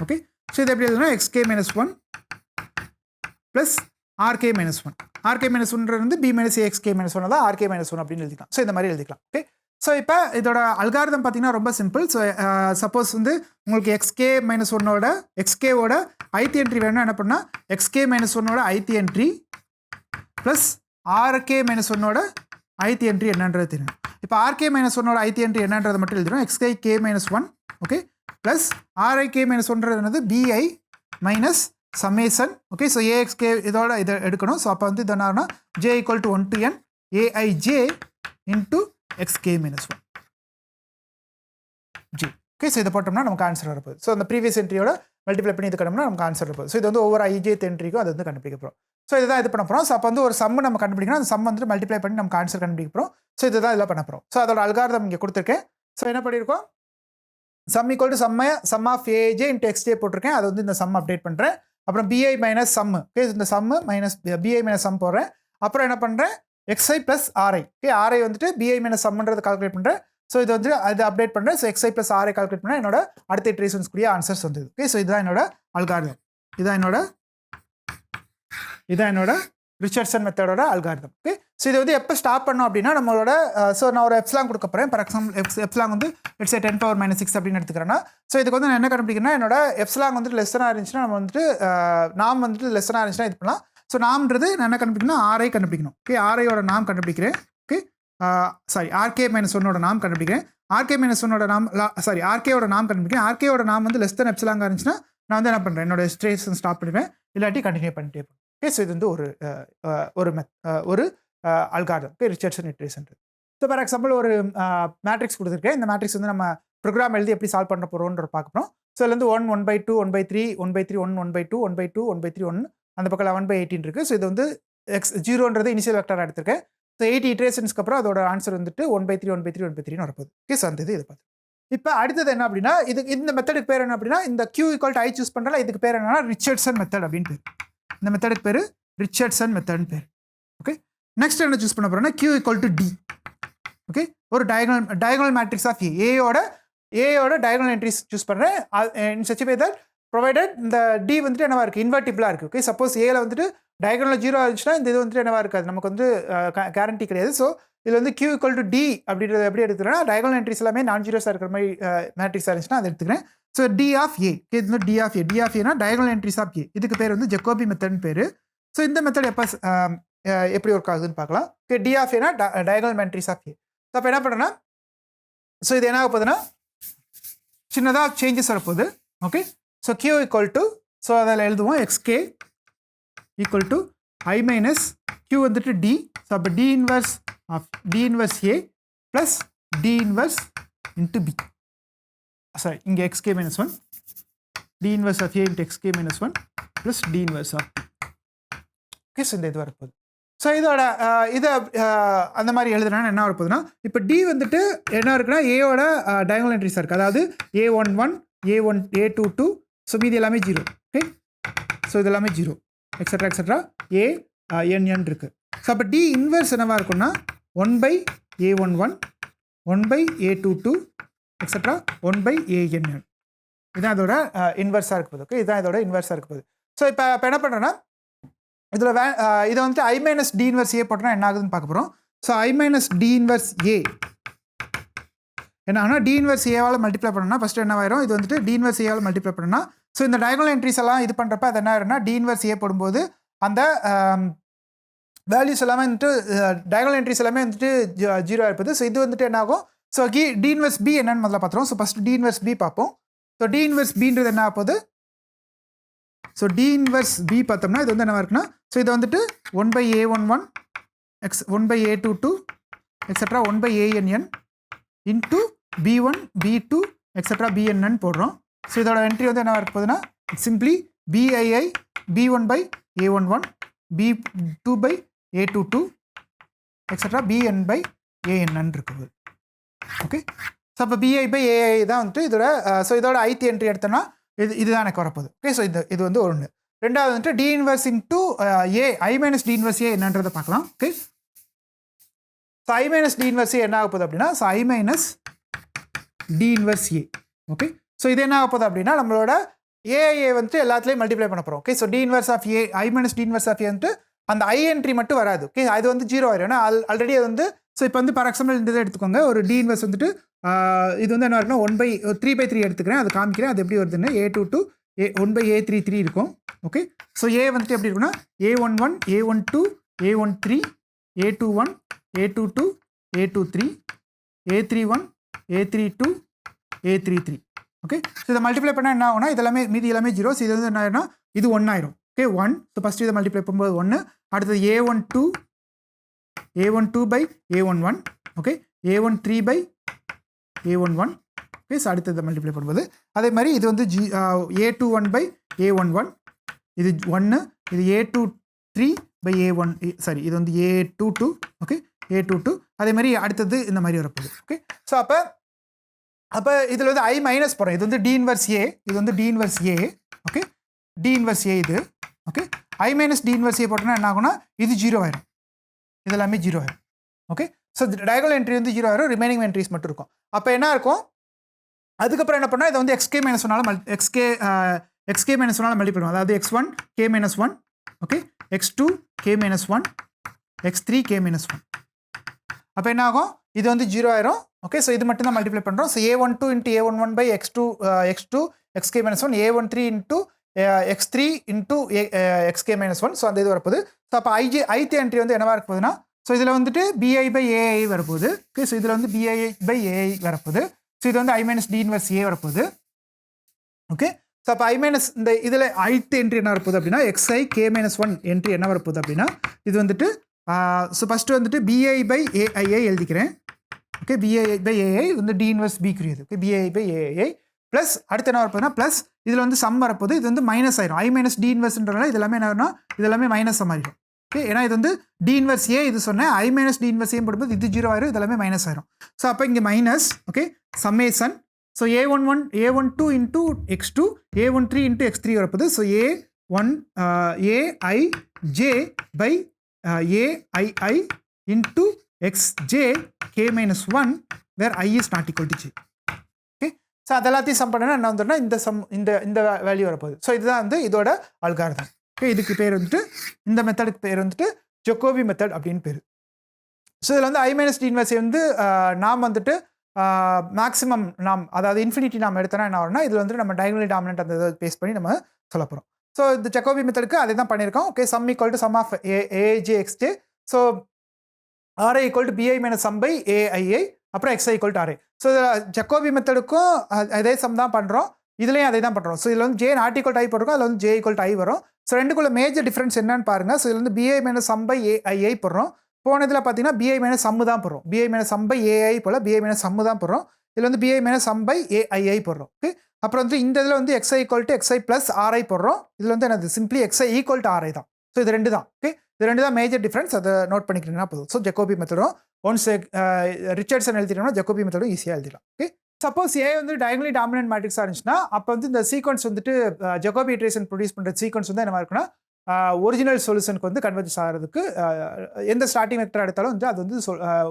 Okay, so இது எப்படி எழுதுனா xk minus 1 plus rk minus 1. rk minus 1 வந்து b மைனஸ் axk மைனஸ் 1 தான் rk மைனஸ் 1 அப்படின்னு எழுதிக்கலாம். ஸோ இந்த மாதிரி எழுதிக்கலாம். ஓகே, ஸோ இப்போ இதோட அல்காரிதம் பார்த்தீங்கன்னா ரொம்ப சிம்பிள். ஸோ சப்போஸ் வந்து உங்களுக்கு xk மைனஸ் 1ஓட xkவோட ith என்ட்ரி வேணும்னா என்ன பண்ணால் xk மைனஸ் 1ஓட ith entry plus rk minus 1ஓட ith என்ட்ரி என்னன்றது தெரியும். இப்போ rk மைனஸ் 1ஓட ith என்ட்ரி என்னன்றதை மட்டும் எழுதிடும். xk minus 1 okay plus rik minus 1ன்றது என்னது bi minus summation. Okay, so axk இதோட இதை எடுக்கணும். ஸோ அப்போ வந்து இது என்ன j equal to 1 to n aij into xk minus 1 g. Okay, so இதை போட்டோம்னா நமக்கு ஆன்சர் வரப்போகுது. ஸோ அந்த ப்ரீவியஸ் என்ட்ரியோட மல்டிப்ளை பண்ணி இது கண்டோம்னா நமக்கு ஆன்சர் வரப்போகுது. ஸோ இது வந்து ஒவ்வொரு ijth என்ட்ரிக்கும் அது வந்து கண்டுபிடிக்க போகிறோம். ஸோ இதுதான் இது பண்ண போகிறோம். ஸோ அப்போ வந்து ஒரு சம் நம்ம கண்டுபிடிக்கணும். அந்த சம் வந்து மல்டிப்ளை பண்ணி நமக்கு ஆன்சர் கண்டுபிடிக்க போகிறோம். ஸோ இதுதான் இதெல்லாம் பண்ண போகிறோம். ஸோ அதோட அல்காரிதம் இங்கே கொடுத்துருக்கேன். ஸோ என்ன பண்ணியிருக்கோம் sum equal to sum of aj into xj போட்டிருக்கேன். அது வந்து இந்த சம் அப்டேட் பண்ணுறேன். அப்புறம் bi மைனஸ் சம்மு. ஓகே, இந்த சம்மு மைனஸ் bi மைனஸ் சம் போடுறேன். அப்புறம் என்ன பண்ணுறேன் xi plus ri. Okay, ri வந்துட்டு bi மைனஸ் சம்ன்றது கால்குலேட் பண்ணுறேன். ஸோ இது வந்து அது அப்டேட் பண்ணுறேன். ஸோ xi + ri கால்குலேட் பண்ணால் என்னோட அடுத்த இட்ரேஷன்ஸ்க்குரிய ஆன்சர்ஸ் வந்தது. ஓகே, ஸோ இதுதான் என்னோட அல்காரிதம். இதான் என்னோட ரிச்சர்ட்சன் மெத்தடோட அல்காரிதம். ஓகே, ஸோ இது வந்து எப்போ ஸ்டாப் பண்ணோம் அப்படின்னா நம்மளோட ஸோ நான் ஒரு எப்சிலாங் கொடுக்க போகிறேன். ஃபார் எக்ஸாம்பிள் எப்சிலாங் வந்து லெட்ஸ் சே 10⁻⁻6 அப்படின்னு எடுத்துக்கிறேன்னா, ஸோ இதுக்கு வந்து நான் என்ன கண்டுபிடிக்கிறேன்னா என்னோட எப்சிலாங் வந்துட்டு லெஸ்ஸனாக இருந்துச்சுன்னா நம்ம வந்துட்டு நாம் வந்துட்டு லெஸ்ஸனாக இருந்துச்சுன்னா இது பண்ணலாம். ஸோ நாம்ன்றது நான் என்ன கண்டுபிடிக்கணும், ஆர்ஐ கண்டுபிடிக்கணும். ஓகே, ஆர்ஐயோட நாம் கண்டுபிடிக்கிறேன். ஓகே, சாரி RK-1ஓட நாம் கண்டுபிடிக்கிறேன். RK-1ஓட நாம் RKயோட நாம் கண்டுபிடிக்கிறேன். RKயோட நாம் வந்து லெஸ் தென் எப்சிலாங்காக இருந்துச்சுன்னா நான் வந்து என்ன பண்ணுறேன், என்னோட ஸ்ட்ரேஷன் ஸ்டாப் பண்ணுவேன், இல்லாட்டி கண்டினியூ பண்ணிட்டே போகிறேன். ஓகே, ஸோ இது வந்து ஒரு algorithm. Okay, Richardson iteration. So for example ஒரு மேட்ரிக்ஸ் கொடுத்துருக்கேன். இந்த மேட்ரிக்ஸ் வந்து நம்ம ப்ரோக்ராம் எழுதி எப்படி சால்வ் பண்ண போகிறோன்ற பார்க்குறோம். ஸோ இதுலேருந்து 1 1/2 1/3 1/3 1 1/2 1/2 1/3 1 அந்த பக்கம் 11/18 இருக்குது. ஸோ இது வந்து x0ன்றது இனிஷியல் வெக்டராக எடுத்திருக்கேன். ஸோ 80 இட்ரேஷன்ஸ்க்கு அப்புறம் அதோட ஆன்சர் வந்துட்டு 1/3 1/3 1/3 வரப்போகுது. ஓகே, ஸோ அந்த இது பார்த்து இப்போ அடுத்தது என்ன அப்படின்னா இந்த மெத்தடுக்கு பேர் என்ன அப்படின்னா இந்த Q = I சூஸ் பண்ணுறல இதுக்கு பேர் என்னன்னா ரிச்சர்ட்சன் மெத்தட் அப்படின்னு பேர். இந்த மெத்தடுக்கு பேர் ரிச்சர்ட்சன் மெத்தட்னு பேர். ஓகே, நெக்ஸ்ட் என்ன சூஸ் பண்ண போகிறோம்னா Q = D. ஓகே, ஒரு டயகனல் மேட்ரிக்ஸ் ஆஃப் ஏயோட டயகனல் என்ட்ரிஸ் சூஸ் பண்ணுறேன். In such way that provided இந்த டி வந்துட்டு என்னவா இருக்குது, இன்வெர்டிபிளாக இருக்குது. ஓகே, சப்போஸ் ஏல வந்துட்டு டயகனல் 0 இருந்துச்சுன்னா இந்த இது வந்துட்டு என்னவா இருக்காது, நமக்கு வந்து கேரண்டி கிடையாது. ஸோ இதில் வந்து Q = D அப்படின்றத எப்படி எடுத்துக்கிறேன்னா டயகனல் என்ட்ரிஸ் எல்லாமே நான் ஜீரோஸாக இருக்கிற மாதிரி மேட்ரிக்ஸாக இருந்துச்சுன்னா அதை எடுத்துக்கிறேன். ஸோ D ஆஃப் ஏ, இது வந்து D ஆஃப் ஏனா டயகனல் என்ட்ரிஸ் ஆஃப் ஏ. இதுக்கு பேர் வந்து ஜெகோபி மெத்தட்னு பேர். ஸோ இந்த மெத்தட் எப்படி ஒர்க் ஆகுதுன்னு பார்க்கலாம். ஓகே, D ஆஃப் ஏனா டயகனல் என்ட்ரிஸ் ஆஃப் ஏ. ஸோ அப்போ என்ன பண்ணுறேன்னா ஸோ இது என்ன ஆக போகுதுன்னா சின்னதாக சேஞ்சஸ் வரப்போகுது. ஓகே, ஸோ Q = ஸோ அதில் எழுதுவோம் xk = I - Q வந்துட்டு D. ஸோ அப்போ D inverse A plus D inverse into B. Sorry, இங்கே xk - 1 D inverse of A into xk - 1 plus D inverse of B. Okay, so இந்த இது வரப்போகுது. ஸோ இதோட இதை அந்த மாதிரி எழுதுனா என்ன வரப்போகுதுன்னா இப்போ D வந்துட்டு என்ன இருக்குன்னா ஏயோட டயகனல் என்ட்ரிஸாக இருக்குது. அதாவது A11 A22 ஸோ மீதி எல்லாமே 0. ஓகே, ஸோ இது எல்லாமே 0 எக்ஸட்ரா ANN இருக்குது. ஸோ அப்போ D இன்வர்ஸ் என்னவாக இருக்குன்னா 1/A11 1/A22 எக்ஸட்ரா 1/ANN. இதுதான் அதோட இன்வர்ஸாக இருக்க போகுது. ஓகே, இதுதான் இதோட இன்வர்ஸாக இருக்க போகுது. ஸோ இப்போ என்ன பண்ணுறேன்னா இதில் இதை வந்துட்டு I - D இன்வர்ஸ் A போட்டோன்னா என்ன ஆகுதுன்னு பார்க்க போகிறோம். So I - D inverse A என்ன ஆனால் D இன்வர்ஸ் ஏவால் மல்டிப்ளை பண்ணணும்னா ஃபஸ்ட்டு என்ன ஆயிரும், இது வந்துட்டு D இன்வர்ஸ் ஏவால் மல்டிப்ளை பண்ணணும்னா ஸோ இந்த டயகனல் என்ட்ரிஸ் எல்லாம் இது பண்ணுறப்ப அது என்ன ஆயிரும்னா D இன்வர்ஸ் A போடும்போது அந்த வேல்யூஸ் எல்லாமே வந்துட்டு டயகனல் என்ட்ரிஸ் எல்லாமே வந்துட்டு 0 இருப்பது. ஸோ இது வந்துட்டு என்ன ஆகும், ஸோ D இன்வர்ஸ் B என்னன்னு முதல்ல பார்த்துருவோம். So first D inverse B பார்ப்போம். ஸோ D இன்வர்ஸ் Bன்றது என்ன ஆகுது, ஸோ D இன்வர்ஸ் B பார்த்தோம்னா இது வந்து என்ன இருக்குன்னா ஸோ இதை வந்துட்டு 1/A11 1/A22 extra 1/ANN into B1 B2 extra BNN போடுறோம். ஸோ இதோட என்ட்ரி வந்து என்ன இருக்க போகுதுன்னா simply BII B1/A11 B2/A22 extra BN/ANN இருக்குது. ஓகே, ஸோ அப்போ BI/AI தான் வந்துட்டு இதோட ஸோ இதோட ith என்ட்ரி எடுத்தோம்னா இதுதான் எனக்கு வரப்போகுது. ஓகே, ஸோ இது வந்து ஒன்று. ரெண்டாவது வந்துட்டு D inverse into A I - D inverse A என்னன்றதை பார்க்கலாம். Okay, so I - D inverse A என்ன ஆக போகுது அப்படின்னா so I - D inverse A. Okay, so இது என்ன ஆக போகுது அப்படின்னா நம்மளோட ஏஐ வந்துட்டு எல்லாத்துலேயும் மல்டிப்ளை பண்ண போகிறோம். Okay, so D inverse of A I - D inverse of A வந்துட்டு அந்த I என்ட்ரி மட்டும் வராது. ஓகே, அது வந்து 0 ஆயிரும். ஏன்னா ஆல்ரெடி அது வந்து ஸோ இப்போ வந்து ஃபார் எக்ஸாம்பிள் இந்த இதை எடுத்துக்கோங்க. ஒரு D இன்வர்ஸ் வந்துட்டு இது வந்து என்ன இருக்குன்னா 1/3/3 எடுத்துக்கிறேன், அது காமிக்கிறேன் அது எப்படி வருதுன்னு. A22 1/A33 இருக்கும். ஓகே, ஸோ A வந்துட்டு எப்படி இருக்குன்னா A11 A12 A13 A21 A22 A23 A31 A32 A33. Okay, so இதை மல்டிப்ளை பண்ணால் என்ன ஆகும்னா இதெல்லாமே மீதி எல்லாமே 0. ஸோ இது வந்து என்ன ஆயிரும்னா இது 1 ஆயிரும். ஓகே, 1. ஸோ ஃபஸ்ட்டு இதை மல்டிப்ளை பண்ணும்போது 1, அடுத்தது A12/A11 okay A13/A11. Okay, so அடுத்தது மல்டிப்ளை பண்ணும்போது அதே மாதிரி இது வந்து A21/A11 இது 1, இது A23/A1 சாரி இது வந்து A22. ஓகே, A22 அதே மாதிரி அடுத்தது இந்த மாதிரி வரப்போகுது. ஓகே, ஸோ அப்போ இதில் வந்து I மைனஸ் போகிறோம். இது வந்து D இன்வர்ஸ் A, இது வந்து D inverse A. Okay, D inverse A இது. Okay, I - D inverse A போட்டோன்னா என்ன ஆகும்னா இது 0 ஆயிரும், இது எல்லாமே 0 ஆயிரும். ஓகே, ஸோ டயகோனல் என்ட்ரி வந்து 0 ஆயிரும், ரிமைனிங் என்ட்ரிஸ் மட்டும் இருக்கும். அப்போ என்ன இருக்கும், அதுக்கப்புறம் என்ன பண்ணால் இதை வந்து எக்ஸ்கே மைனஸ் ஒன்னால எக்ஸ்கே மைனஸ் ஒன்னால மல்டிப்ளை பண்ணுவோம். அதாவது x1 k minus 1, okay, x2 k minus 1, x3 k minus 1. அப்போ என்ன ஆகும், இது வந்து 0 ஆயிரும். ஓகே, ஸோ இது மட்டும் தான் மல்டிப்ளை பண்ணுறோம். So a12 into a11 by x2 xk minus 1, a13 into x3 into xk minus 1. So அந்த இது வரப்போகுது. ஸோ அப்போ ith என்ட்ரி வந்து என்னவா இருக்க போகுதுன்னா, ஸோ இதில் வந்துட்டு bi பை ai வரப்போகுது. ஓகே, ஸோ இதில் வந்து bi பை ai வரப்போகுது. ஸோ இது வந்து i minus D inverse a வரப்போகுது. ஓகே, ஸோ அப்போ i மைனஸ் இந்த இதில் ith என்ட்ரி என்ன வரப்போகுது அப்படின்னா xi k மைனஸ் 1 என்ட்ரி என்ன வரப்போகுது அப்படின்னா, இது வந்துட்டு ஸோ ஃபஸ்ட்டு வந்துட்டு bi பை ai எழுதிக்கிறேன். ஓகே, bi பை ai வந்து டி இன்வர்ஸ் b குறியது. Okay, bi by ai plus அடுத்து என்ன வரப்போகுதுன்னா ப்ளஸ் இதில் வந்து சம் வரப்போகுது. இது வந்து மைனஸ் ஆயிரும். i மைனஸ் டி இன்வர்ஸ்ன்றனால இது எல்லாமே என்ன, இது எல்லாமே மைனஸ் சம் ஆகிடும். ஓகே, ஏன்னா இது வந்து டி இன்வர்ஸ் ஏ இது சொன்னேன், i மைனஸ் டி இன்வர்ஸ் ஏன் போடும்போது இது 0 ஆயிரும், இது எல்லாமே மைனஸ் ஆயிரும். ஸோ அப்போ இங்கே minus, okay, summation. So a12 into x2 a13 into x3 வரப்போகுது. So aij by aii into xj k minus 1 where i is not equal to j. Okay, so அதெல்லாத்தையும் சம் பண்ணனா என்ன வந்துன்னா இந்த வேல்யூ வரப்போகுது. ஸோ இதுதான் வந்து இதோட அல்காரிதம். ஓகே, இதுக்கு பேர் வந்துட்டு, இந்த மெத்தடுக்கு பேர் வந்துட்டு ஜக்கோபி மெத்தட் அப்படின்னு பேர். ஸோ இதில் வந்து i மைனஸ் டி இன்வர்ஸ் வந்து நாம் வந்துட்டு மேக்ஸிமம் நாம், அதாவது இன்ஃபினிட்டி நாம் எடுத்தோன்னா என்ன ஆகும்னா, இதில் வந்துட்டு நம்ம டயகனலி டாமினன்ட் அந்த இதை பேஸ் பண்ணி நம்ம சொல்ல போகிறோம். ஸோ இந்த ஜக்கோபி மெத்தடுக்கு அதே தான் பண்ணியிருக்கோம். Okay, sum equal to sum of aj xj. So ri equal to bi minus sum by ai, அப்புறம் xi equal to ri. So Jacobi மெத்தடுக்கும் அதே சம் தான் பண்ணுறோம், இதுலேயும் அதே தான் பண்ணுறோம். ஸோ இதில் வந்து j not equal to i போட்டிருக்கோம், அதில் வந்து j ஈக்குவல் டு i வரும். ஸோ ரெண்டுக்குள்ள மேஜர் டிஃப்ரென்ஸ் என்னன்னு பாருங்கள். ஸோ இதில் வந்து bi minus sum by ai போடுறோம். போன இதில் பார்த்தீங்கன்னா bi மைனஸ் சம்மு தான் போடுறோம். bi minus sum by ai போல் bi மைனஸ் சம்மு தான் போடுறோம். இதில் வந்து bi minus sum by ai போடுறோம். ஓகே, அப்புறம் வந்து இந்த இதில் வந்து xi equal to xi plus ri போடுறோம். இதில் வந்து என்னது simply xi equal to ri தான். ஸோ இது ரெண்டு தான். ஓகே, இது ரெண்டு தான் மேஜர் டிஃப்ரென்ஸ், அதை நோட் பண்ணிக்கிறீங்கன்னா போதும். ஸோ ஜக்கோபி மெத்தடும் ஒன்ஸ் ரிச்சர்ட்சன் எழுதிட்டோம்னா ஜக்கோபி மெத்தடும் ஈஸியாக எழுதிடலாம். ஓகே, சப்போஸ் ஏ வந்து டயகனலி டாமினன்ட் மேட்ரிக்ஸாக இருந்துச்சுன்னா அப்போ வந்து இந்த சீக்வன்ஸ் வந்துட்டு ஜக்கோபி இட்ரேஷன் ப்ரொடியூஸ் பண்ணுற சீக்வன்ஸ் வந்து என்ன இருக்குன்னா, ஒரிஜினல் சொல்யூஷனுக்கு வந்து கன்வெர்ஜ் ஆகிறதுக்கு எந்த ஸ்டார்டிங் வெக்டர் எடுத்தாலும் வந்து அது வந்து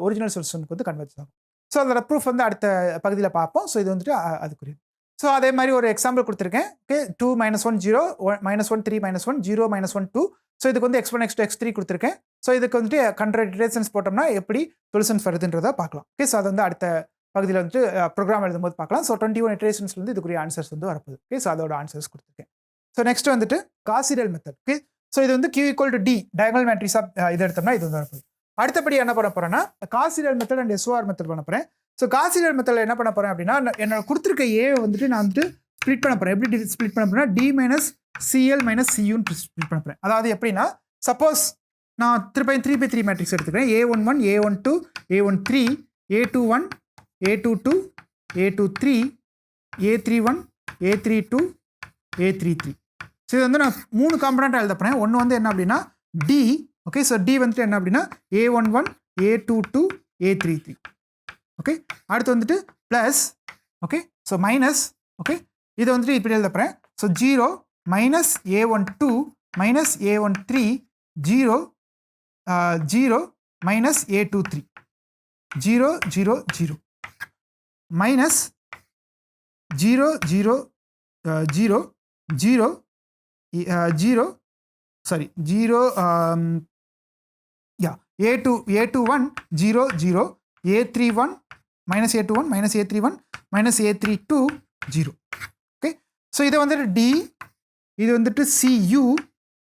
ஒரிஜினல் சொல்யூஷனுக்கு வந்து கன்வெர்ஜ் ஆகும். ஸோ அதோட ப்ரூஃப் வந்து அடுத்த பகுதியில் பார்ப்போம். ஸோ இது வந்துட்டு அதுக்குரிய. ஸோ அதே மாதிரி ஒரு எக்ஸாம்பிள் கொடுத்துருக்கேன். ஓகே, 2 -1 0 -1 3 -1 0 -1 2. ஸோ இதுக்கு வந்து x1 x2 x3 கொடுத்துருக்கேன். ஸோ இதுக்கு வந்துட்டு 100 இட்ரேஷன்ஸ் போட்டோம்னா எப்படி சொல்யூஷன்ஸ் வருதுன்றதை பார்க்கலாம். ஓகே, ஸோ அது வந்து அடுத்த பகுதியில் வந்துட்டு ப்ரோக்ராம் எழுதும்போது பார்க்கலாம். ஸோ 21 இட்ரேஷன்ஸ் வந்து இதுக்குரிய ஆன்சர்ஸ் வந்து வரப்போகுது. ஓகே, ஸோ அதோட ஆன்சர்ஸ் கொடுத்துருக்கேன். ஸோ நெக்ஸ்ட் வந்துட்டு காசிடல் மெத்தட். ஓகே, ஸோ இது வந்து q equal to d diagonal மேட்ரிக்ஸாக இது எடுத்தோம்னா இது வந்து வரப்போகுது. அடுத்தபடி என்ன பண்ண போகிறேன்னா காசிடல் மெத்தட் அண்ட் SOR மெத்தட் பண்ண போகிறேன். ஸோ காசிடல் மெத்தடில் என்ன பண்ண போகிறேன் அப்படின்னா, என்னோட கொடுத்துருக்க ஏ வந்துட்டு நான் வந்துட்டு ஸ்ப்ளிட் பண்ண போகிறேன். எப்படி ஸ்ப்ளிட் பண்ண போகிறேன்னா d மைனஸ் cl மைனஸ் cuன்னு ஸ்ப்ளிட் பண்ண போகிறேன். அதாவது எப்படின்னா, சப்போஸ் நான் 3x3 மேட்ரிக்ஸ் எடுத்துக்கிறேன். a11 a12 a13 a21 a22 a23 a31 a32 a33. So இது வந்து நான் 3 காம்பனண்ட்டாக எழுத போகிறேன். ஒன்று வந்து என்ன அப்படின்னா d. ஓகே, ஸோ d வந்துட்டு என்ன அப்படின்னா a11 a22 a33. ஓகே, அடுத்து வந்துட்டு plus. Okay, so minus. Okay, இது வந்துட்டு இப்படி எழுத போகிறேன். So 0 minus a12 minus a13 0 0 minus a23 0 0 0 minus 0 0 0 0 0 sorry 0 a21 0 0 a31 minus a21 minus a31 minus a32 0. Okay, so இதை வந்துட்டு d, இது வந்துட்டு cu,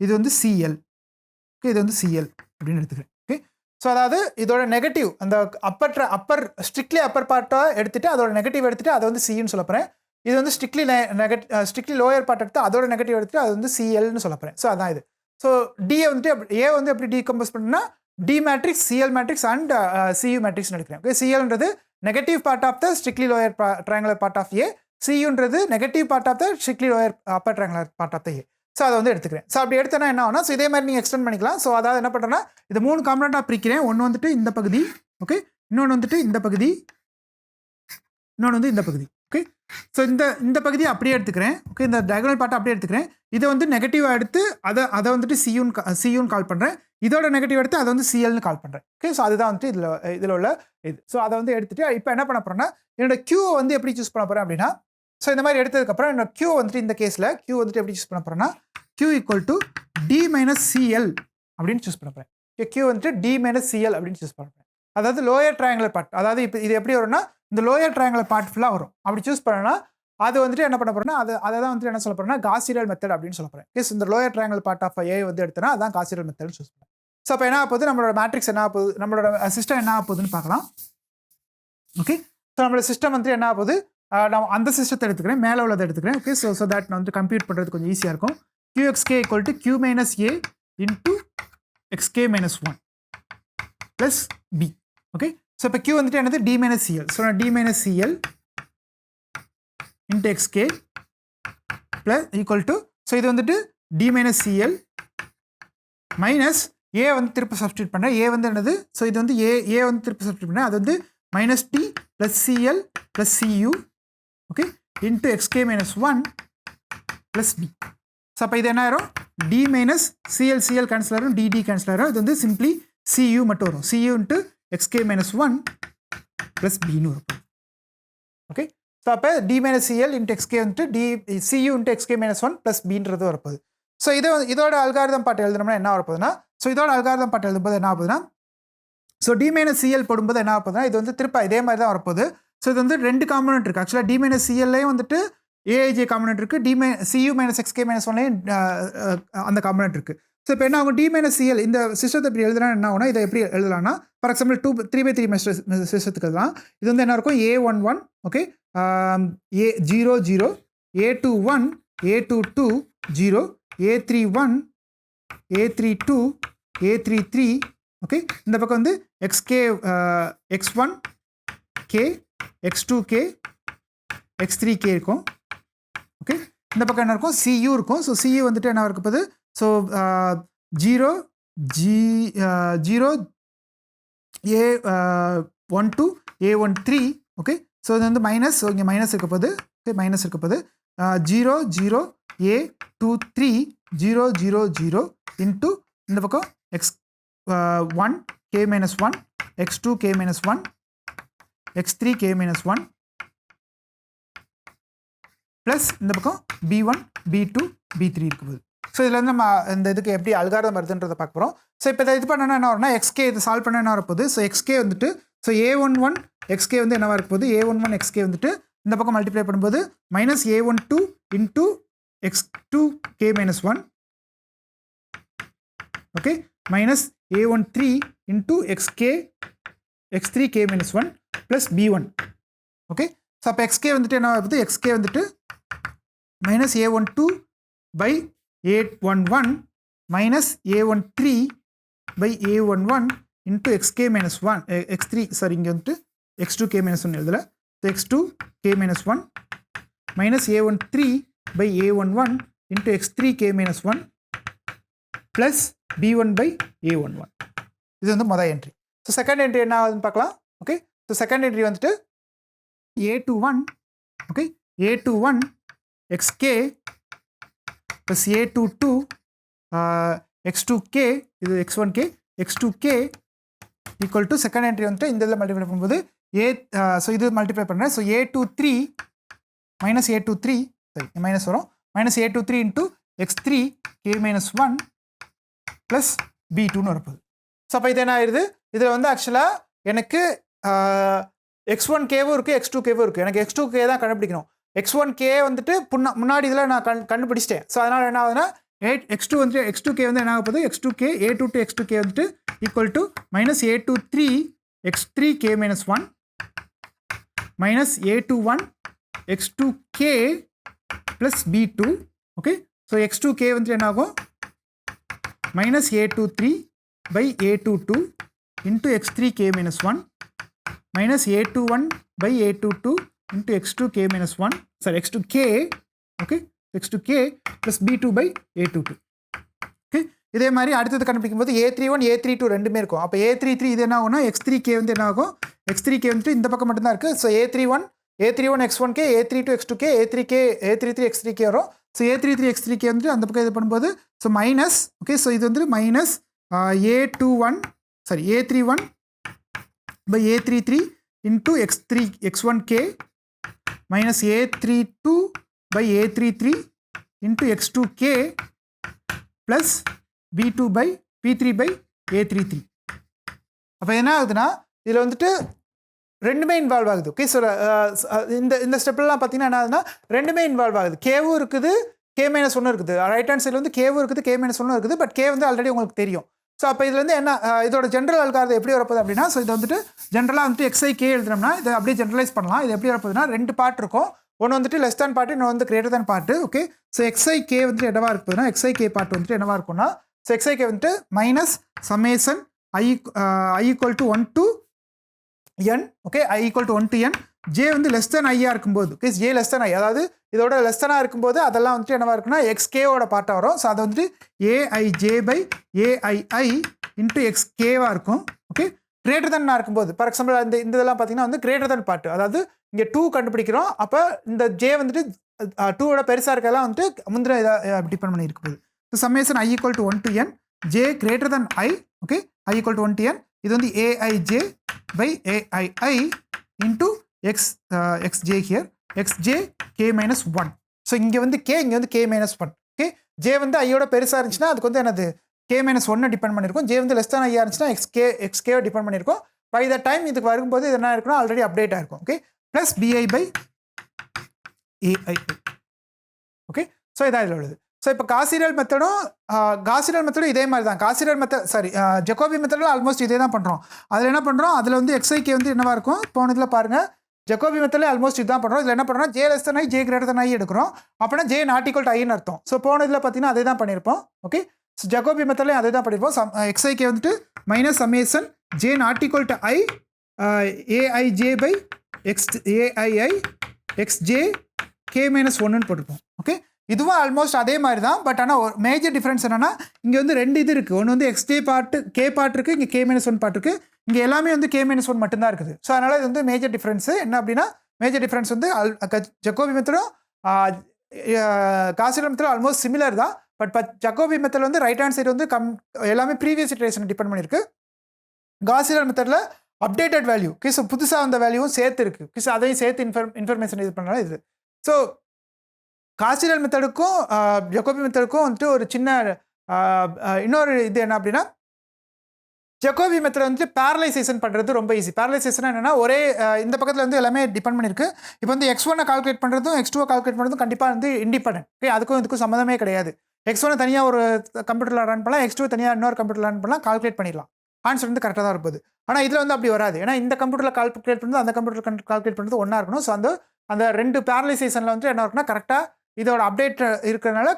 இது வந்து cl. ஓகே, இது வந்து cl அப்படின்னு எடுத்துக்கிறேன். ஓகே, ஸோ அதாவது இதோட நெகட்டிவ் அந்த அப்பர் ஸ்ட்ரிக்ட்லி அப்பர் பார்ட்டாக எடுத்துகிட்டு அதோட நெகட்டிவ் எடுத்துகிட்டு அதை வந்து சின்னு சொல்ல போகிறேன். இது வந்து ஸ்ட்ரிக்ட்லி லோயர் பார்ட் எடுத்து அதோட நெகட்டிவ் எடுத்துகிட்டு அது வந்து சிஎல்னு சொல்ல போகிறேன். ஸோ அதான் இது. ஸோ டியை வந்துட்டு ஏ வந்து எப்படி டீகம்போஸ் பண்ணா D matrix CL matrix and CU matrix எடுக்கிறேன். ஓகே, சிஎல்ன்றது negative part of the strictly lower triangular part of A, சியூன்றது negative part of the strictly lower upper triangular part of the A. So அதை வந்து எடுத்துக்கிறேன். So அப்படி எடுத்தனா என்ன ஆகும்னா, so இதே மாதிரி நீங்கள் எக்ஸ்டெண்ட் பண்ணிக்கலாம். ஸோ அதாவது என்ன பண்ணுறேன்னா, இது 3 காம்பனண்ட்டாக பிரிக்கிறேன். ஒன்று வந்துட்டு இந்த பகுதி, ஓகே, இன்னொன்று வந்துட்டு இந்த பகுதி, இன்னொன்று வந்து இந்த பகுதி. ஓகே. ஸோ இந்த பகுதியை அப்படியே எடுத்துக்கிறேன். ஓகே, இந்த டயகனல் பார்ட்டை அப்படியே எடுத்துக்கிறேன். இதை வந்து நெகட்டிவாக எடுத்து அதை வந்துட்டு சியூன்னு கால் பண்ணுறேன். இதோட நெகட்டிவ் எடுத்து அதை வந்து சிஎல்னு கால் பண்ணுறேன். ஓகே, ஸோ அதுதான் வந்துட்டு இதில் உள்ள இது. ஸோ அதை வந்து எடுத்துட்டு இப்போ என்ன பண்ண போகிறேன்னா, என்னோட கியூவை வந்து எப்படி சூஸ் பண்ண போகிறேன் அப்படின்னா, ஸோ இந்த மாதிரி எடுத்ததுக்கப்புறம் என்னோட கியூ வந்துட்டு இந்த கேஸில் கியூ வந்துட்டு எப்படி சூஸ் பண்ண போகிறேன்னா, Q equal to T minus CL அப்படின்னு சூஸ் பண்ண போகிறேன். கியூ வந்துட்டு டி மைனஸ் சிஎல் அப்படின்னு சூஸ் பண்ண போகிறேன். அதாவது லோயர் ட்ரையாங்குலர் பார்ட், அதாவது இப்போ இது எப்படி வரும்னா இந்த லோயர் ட்ரையாங்குலர் பார்ட் ஃபுல்லாக வரும். அப்படி சூஸ் பண்ணனா அது வந்துட்டு என்ன பண்ண போகிறேன்னா, அதை தான் வந்துட்டு என்ன சொல்ல போகிறேன்னா காஸ் சீடல் மெத்தட் அப்படின்னு சொல்ல போகிறேன். கேஸ் இந்த லோயர் ட்ரையாங்குலர் பார்ட் ஆஃப் ஏ வந்து எடுத்தனா அதான் காஸ் சீடல் மெத்தட்னு சூஸ் பண்ணுறேன். ஸோ அப்போ என்ன ஆகுது, நம்மளோட மேட்ரிக்ஸ் என்ன ஆகுது, நம்மளோட சிஸ்டம் என்ன ஆகுதுன்னு பார்க்கலாம். ஓகே, ஸோ நம்மளோட சிஸ்டம் வந்துட்டு என்ன ஆகுது, நான் அந்த சிஸ்டத்தை எடுத்துக்கிறேன், மேலே உள்ளதை எடுத்துக்கிறேன். ஓகே, ஸோ தட் நான் வந்து கம்ப்யூட் பண்ணுறது கொஞ்சம் ஈஸியாக இருக்கும். QXK equal to Q minus A into XK minus 1 plus B. Okay, so இப்போ Q வந்துட்டு என்னது டி மைனஸ் சிஎல். ஸோ நான் T minus CL into XK plus equal to, so இது வந்துட்டு T minus CL minus A வந்து திருப்பி substitute பண்ணுறேன். ஏ வந்து என்னது, ஸோ இது வந்து ஏ வந்து திருப்பி சப்ஸ்டியூட் பண்ணுறேன். அது வந்து minus D plus CL plus CU. Okay, into XK minus 1 plus B. So அப்போ இது என்ன ஆயிரும், டி மைனஸ் சிஎல் கேன்சல் ஆயிரும், டி கேன்சல் ஆயிரும். இது வந்து சிம்பிளி சியூ மட்டும் வரும். CU into XK minus 1 plus பின்னு வரும். ஓகே, ஸோ அப்போ D minus CL into XK வந்துட்டு CU into XK minus 1 plus பின்றது வரப்போகுது. ஸோ இதோட அல்காரிதம் பாட்டு எழுதுனோம்னா என்ன வரப்போகுதுன்னா, ஸோ இதோட அல்காரிதம் பாட்டு எழுதும்போது என்ன ஆகுதுன்னா, ஸோ டி மைனஸ் சிஎல் போடும்போது என்ன ஆகுதுன்னா, இது வந்து திருப்ப இதே மாதிரி தான் வரப்போகுது. ஸோ இது வந்து ரெண்டு காம்பனன்ட் இருக்குது. ஆக்சுவலாக டி மைனஸ் சிஎல்லையும் வந்துட்டு ஏஐஜே காம்பனன்ட் இருக்குது, சியூ மைனஸ் XK மைனஸ் 1லையும் அந்த காம்பனன்ட் இருக்குது. ஸோ இப்போ என்ன ஆகும், டி மைனஸ் சிஎல் இந்த சிஸ்டத்தை எப்படி எழுதுனா என்ன ஆகும்னா, இதை எப்படி எழுதலாம்னா, ஃபார் எக்ஸாம்பிள் 3/3 சிஸ்டத்துக்கு எழுதலாம். இது வந்து என்ன இருக்கும், A11 okay, A00 A21 A22 0 A31 A32 A33. Okay, இந்த பக்கம் வந்து X1 K X2K X3K இருக்கும். ஓகே, இந்த பக்கம் என்ன இருக்கும், CU இருக்கும். ஸோ CU வந்துட்டு என்ன இருக்க போகுது, so 0 A12 A13. Okay, so இது வந்து மைனஸ், ஸோ இங்கே மைனஸ் இருக்க போகுது. ஓகே, மைனஸ் இருக்க போகுது 0 A23 0 0 0 இன்ட்டு இந்த பக்கம் X1 K minus 1 X2 K minus 1 X3 K minus 1 plus இந்த பக்கம் B1 B2 B3 இருக்குது. ஸோ இதில் வந்து நம்ம இந்த இதுக்கு எப்படி அல்காரிதம் வருதுன்றதை பார்க்க போகிறோம். ஸோ இப்போ இதை இது பண்ணனா என்ன வரும்னா, XK இது சால்வ் பண்ண என்ன வரப்போகுது, ஸோ XK வந்துட்டு ஸோ A11 XK வந்து என்னவாக இருக்க போகுது, A11 XK வந்துட்டு இந்த பக்கம் மல்டிப்ளை பண்ணும்போது minus A12 into X2 K minus 1 okay, minus A13 into X3 K minus 1 plus B1. Okay, so அப்போ XK வந்துட்டு என்ன ஆகுது, XK வந்துட்டு minus A12 by A11 minus A13 by A11 into XK minus 1 X3 sorry இங்கே வந்துட்டு X2 K minus 1 எழுதலை. So X2 K minus 1 minus A13 by A11 into X3 K minus 1 plus B1 by A11. இது வந்து மொதல் entry. So second entry என்ன ஆகுதுன்னு பார்க்கலாம். Okay, so second entry வந்துட்டு A21 okay, A21 XK plus A22 X2K இது X1K X2K equal to second entry வந்துட்டு இந்த இதில் மல்டிப்ளை பண்ணும்போது ஸோ இது மல்டிப்ளை பண்ணுறேன். ஸோ A23 மைனஸ் A23 சரி மைனஸ் வரும், minus A23 into X3 K minus 1 plus B2ன்னு வரப்போகுது. ஸோ அப்போ இது என்ன ஆயிடுது, இதில் வந்து ஆக்சுவலாக எனக்கு X1Kவும் இருக்குது X2Kவும் இருக்குது. எனக்கு X2K தான் கண்டுபிடிக்கணும். X1K வந்துட்டு முன்னாடி இதில் நான் கண்டுபிடிச்சிட்டேன். ஸோ அதனால் என்ன ஆகுதுன்னா X2 வந்துட்டு X2K வந்து என்ன ஆக போகுது, X2K A22 X2K வந்துட்டு equal to minus A23 X3K minus 1 minus A21 X2K plus B2. Okay, so X2K வந்துட்டு என்ன ஆகும், minus A23 by A22 into X3K minus 1 minus A21 by A22 into X2K minus 1 sorry X2K okay X2K plus B2 by A22. Okay, இதே மாதிரி அடுத்தது கண்டுபிடிக்கும் போது A31 A32 ரெண்டுமே இருக்கும். அப்போ A33 இது என்ன ஆகும்னா X3K வந்து என்ன ஆகும், X3K வந்துட்டு இந்த பக்கம் மட்டும்தான் இருக்குது. So A31 A31 x1k, A32 x2k, A3k, A33 x3k வரும். ஸோ A33 x3k வந்து அந்த பக்கம் இது பண்ணும்போது ஸோ மைனஸ் ஓகே ஸோ இது வந்து minus A31 sorry A31 by A33 into x1k minus A32 by A33 into x2k plus B2 by P3 by A33. அப்போ என்ன ஆகுதுன்னா இதில் வந்துட்டு ரெண்டுமே இன்வால்வ் ஆகுது. ஓகே ஸோ இந்த ஸ்டெப்லாம் பார்த்தீங்கன்னா என்ன ஆகுதுன்னா ரெண்டுமே இன்வால்வ் ஆகுது. கேவும் இருக்குது, K-1 இருக்குது. ரைட் ஹேண்ட் சைடில் வந்து கேவும் இருக்குது, K-1 இருக்குது. பட் கே வந்து ஆல்ரெடி உங்களுக்கு தெரியும். ஸோ அப்போ இதில் வந்து என்ன இதோட ஜென்ரல் அல்காரிதம் எப்படி வரப்போகுது அப்படின்னா ஸோ இது வந்துட்டு ஜென்ரலாக வந்துட்டு XIK எழுதுனோம்னா இதை அப்படியே ஜென்ரலைஸ் பண்ணலாம். இது எப்படி வரப்போகுதுன்னா ரெண்டு பார்ட் இருக்கும். ஒன்று வந்துட்டு லெஸ் தேன் பார்ட்டு, இன்னொன்று வந்து greater than part. Okay so XIK வந்துட்டு என்னவா இருக்குதுன்னா XIK பார்ட் வந்துட்டு என்னவா இருக்கும்னா ஸோ XIK வந்துட்டு minus summation I equal to 1 to n. Okay I equal to 1 to n. J வந்து லெஸ் தேன் ஐயா இருக்கும்போது ஓகே J லெஸ் தேன் ஐ அதாவது இதோட லெஸ் தேனாக இருக்கும்போது அதெல்லாம் வந்துட்டு என்னவா இருக்குன்னா XKவோட பார்ட்டாக வரும். ஸோ அதை வந்துட்டு AIJ by AII இன்ட்டு XKவாக இருக்கும். ஓகே கிரேட்டர் தேனாக இருக்கும்போது ஃபார் எக்ஸாம்பிள் இந்த இதெல்லாம் பார்த்தீங்கன்னா வந்து கிரேட்டர் தேன் பார்ட்டு அதாவது இங்கே 2 கண்டுபிடிக்கிறோம். அப்போ இந்த J வந்துட்டு 2ஓட பெருசாக இருக்கலாம் வந்துட்டு முந்திர இதாக டிபெண்ட் பண்ணி இருக்கும்போது so summation I equal to 1 to n J greater than I. Okay I equal to 1 to n. இது வந்து AIJ by AII into XJ here XJ K minus 1. So இங்கே வந்து K இங்கே வந்து K minus 1. ஓகே J வந்து ஐயோட பெருசாக இருந்துச்சுன்னா அதுக்கு வந்து என்னது K minus 1 டிபெண்ட் பண்ணியிருக்கும். J வந்து லெஸ் தான் ஐயா இருந்துச்சுன்னா XK டிபெண்ட் பண்ணியிருக்கும். பை த டைம் இதுக்கு வரும்போது இது என்ன இருக்குன்னா ஆல்ரெடி அப்டேட் ஆயிருக்கும். Okay plus BI by AII. Okay so இதான் இதில் உள்ளது. ஸோ இப்போ காசிரியல் மெத்தடும் இதே மாதிரி தான். காசிரியல் மெத்தட் சாரி ஜெகோபி மெத்தடில் ஆல்மோஸ்ட் இதே தான் பண்ணுறோம். அதில் என்ன பண்ணுறோம் அதில் வந்து XIK வந்து என்னவா இருக்கும் போனதில் பாருங்கள் ஜெகோபி மெத்தடில் ஆல்மோஸ்ட் இதுதான் பண்ணுறோம். இதில் என்ன பண்ணுறோம் J less than I J greater than I எடுக்கிறோம். அப்படின்னா J நாட் ஈக்குவல் டு ஐன்னு அர்த்தம். ஸோ போனதில் பார்த்தீங்கன்னா அதே தான் பண்ணியிருப்போம். ஓகே ஸோ ஜெகோபி மெத்தட்லையும் அதே தான் பண்ணியிருப்போம். XIK வந்துட்டு minus summation J not equal to I AIJ by AII XJ K minus 1ன்னு போட்டிருப்போம். ஓகே இதுவும் ஆல்மோஸ்ட் அதே மாதிரி தான். பட் ஆனால் ஒரு மேஜர் டிஃப்ரென்ஸ் என்னென்னா இங்கே வந்து ரெண்டு இது இருக்குது. ஒன்று வந்து XJ பார்ட்டு K பார்ட் இருக்குது, இங்கே K minus 1 பார்ட் இருக்குது. இங்கே எல்லாமே வந்து K minus 1 மட்டும்தான் இருக்குது. ஸோ அதனால் இது வந்து மேஜர் டிஃப்ரென்ஸு என்ன அப்படின்னா மேஜர் டிஃப்ரென்ஸ் வந்து ஜெகோபி மெத்தடும் காசிரியல் மெத்தடும் ஆல்மோஸ்ட் சிமிலர் தான். பட் ஜெகோபி மெத்தடில் வந்து ரைட் ஹேண்ட் சைடு வந்து எல்லாமே ப்ரீவியஸ் இட்ரேஷன் டிபெண்ட் பண்ணியிருக்கு. காசிரியல் மெத்தடில் அப்டேட்டட் வேல்யூ ஓகே ஸோ புதுசாக வந்த வேல்யூவும் சேர்த்து இருக்குது. ஓகே ஸோ அதையும் சேர்த்து இன்ஃபர்மேஷன் இது பண்ணாலும் இது. ஸோ காசிரியல் மெத்தடுக்கும் ஜெகோபி மெத்தடுக்கும் வந்துட்டு ஒரு சின்ன இன்னொரு இது என்ன அப்படின்னா ஜெகோபி மெத்தட் வந்துட்டு பேரலைசேஷன் பண்ணுறது ரொம்ப ஈஸி. பேரலைசேஷன் என்னென்னா ஒரே இந்த பக்கத்தில் வந்து எல்லாமே டிபெண்ட் பண்ணியிருக்கு. இப்போ வந்து X1 கால்குலேட் பண்ணுறதும் X2 கால்குலேட் பண்ணுறதும் கண்டிப்பாக வந்து இண்டிபெண்டன்ட். ஓகே அதுக்கும் இதுக்கும் சம்மந்தமே கிடையாது. X1 தனியாக ஒரு கம்ப்யூட்டரில் ரன் பண்ணலாம், X2 தனியாக இன்னொரு கம்ப்யூட்டரில் ரன் பண்ணலாம், கால்குலேட் பண்ணிடலாம். ஆன்சர் வந்து கரெக்டாக தான் இருப்பது. ஆனால் இதில் வந்து அப்படி வராது. ஏன்னா இந்த கம்ப்யூட்டரில் கால்குலேட் பண்ணுறது அந்த கம்ப்யூட்டர் கால்குலேட் பண்ணுறது ஒன்றா இருக்கணும். ஸோ அந்த ரெண்டு பேரலைசேஷனில் வந்து என்ன இருக்குன்னா கரெக்டாக இதோட அப்டேட் இருக்கிறதுனால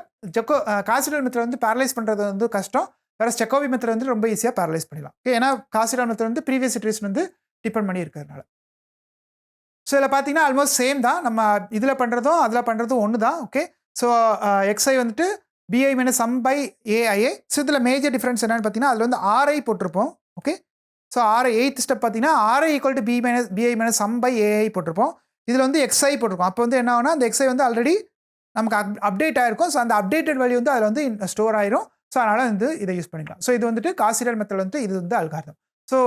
காசிரியல் மெத்தட் வந்து பேரலைஸ் பண்ணுறது வந்து கஷ்டம். வேறு ஜெகோபி மெத்தட் வந்து ரொம்ப ஈஸியாக பேரலைஸ் பண்ணிடலாம். ஏன்னா காசிரியல் மெத்தட் வந்து ப்ரீவியஸ் இட்ரேஷன் வந்து டிபெண்ட் பண்ணி இருக்கிறதுனால. ஸோ இதில் பார்த்தீங்கன்னா ஆல்மோஸ்ட் சேம் தான். நம்ம இதில் பண்ணுறதும் அதில் பண்ணுறதும் ஒன்று தான். ஓகே ஸோ XI வந்துட்டு BI minus sum by AIA. So இதில் மேஜர் டிஃப்ரென்ஸ் என்னென்னு பார்த்தீங்கன்னா அதில் வந்து RI போட்டிருப்போம். ஓகே ஸோ எய்த் ஸ்டெப் பார்த்தீங்கன்னா RI equal to BI minus sum by AI போட்டிருப்போம். இதில் வந்து XI போட்டிருக்கோம். அப்போ வந்து என்ன ஆகுனா அந்த XI வந்து ஆல்ரெடி நமக்கு அப்டேட் ஆகிருக்கும். ஸோ அந்த அப்டேட்டட் வேல்யூ வந்து அதில் வந்து ஸ்டோர் ஆயிரும். ஸோ அதனால் வந்து இதை யூஸ் பண்ணிக்கலாம். ஸோ இது வந்துட்டு காசிரியல் மெத்தட் வந்து இது வந்து அல்காரிதம். ஸோ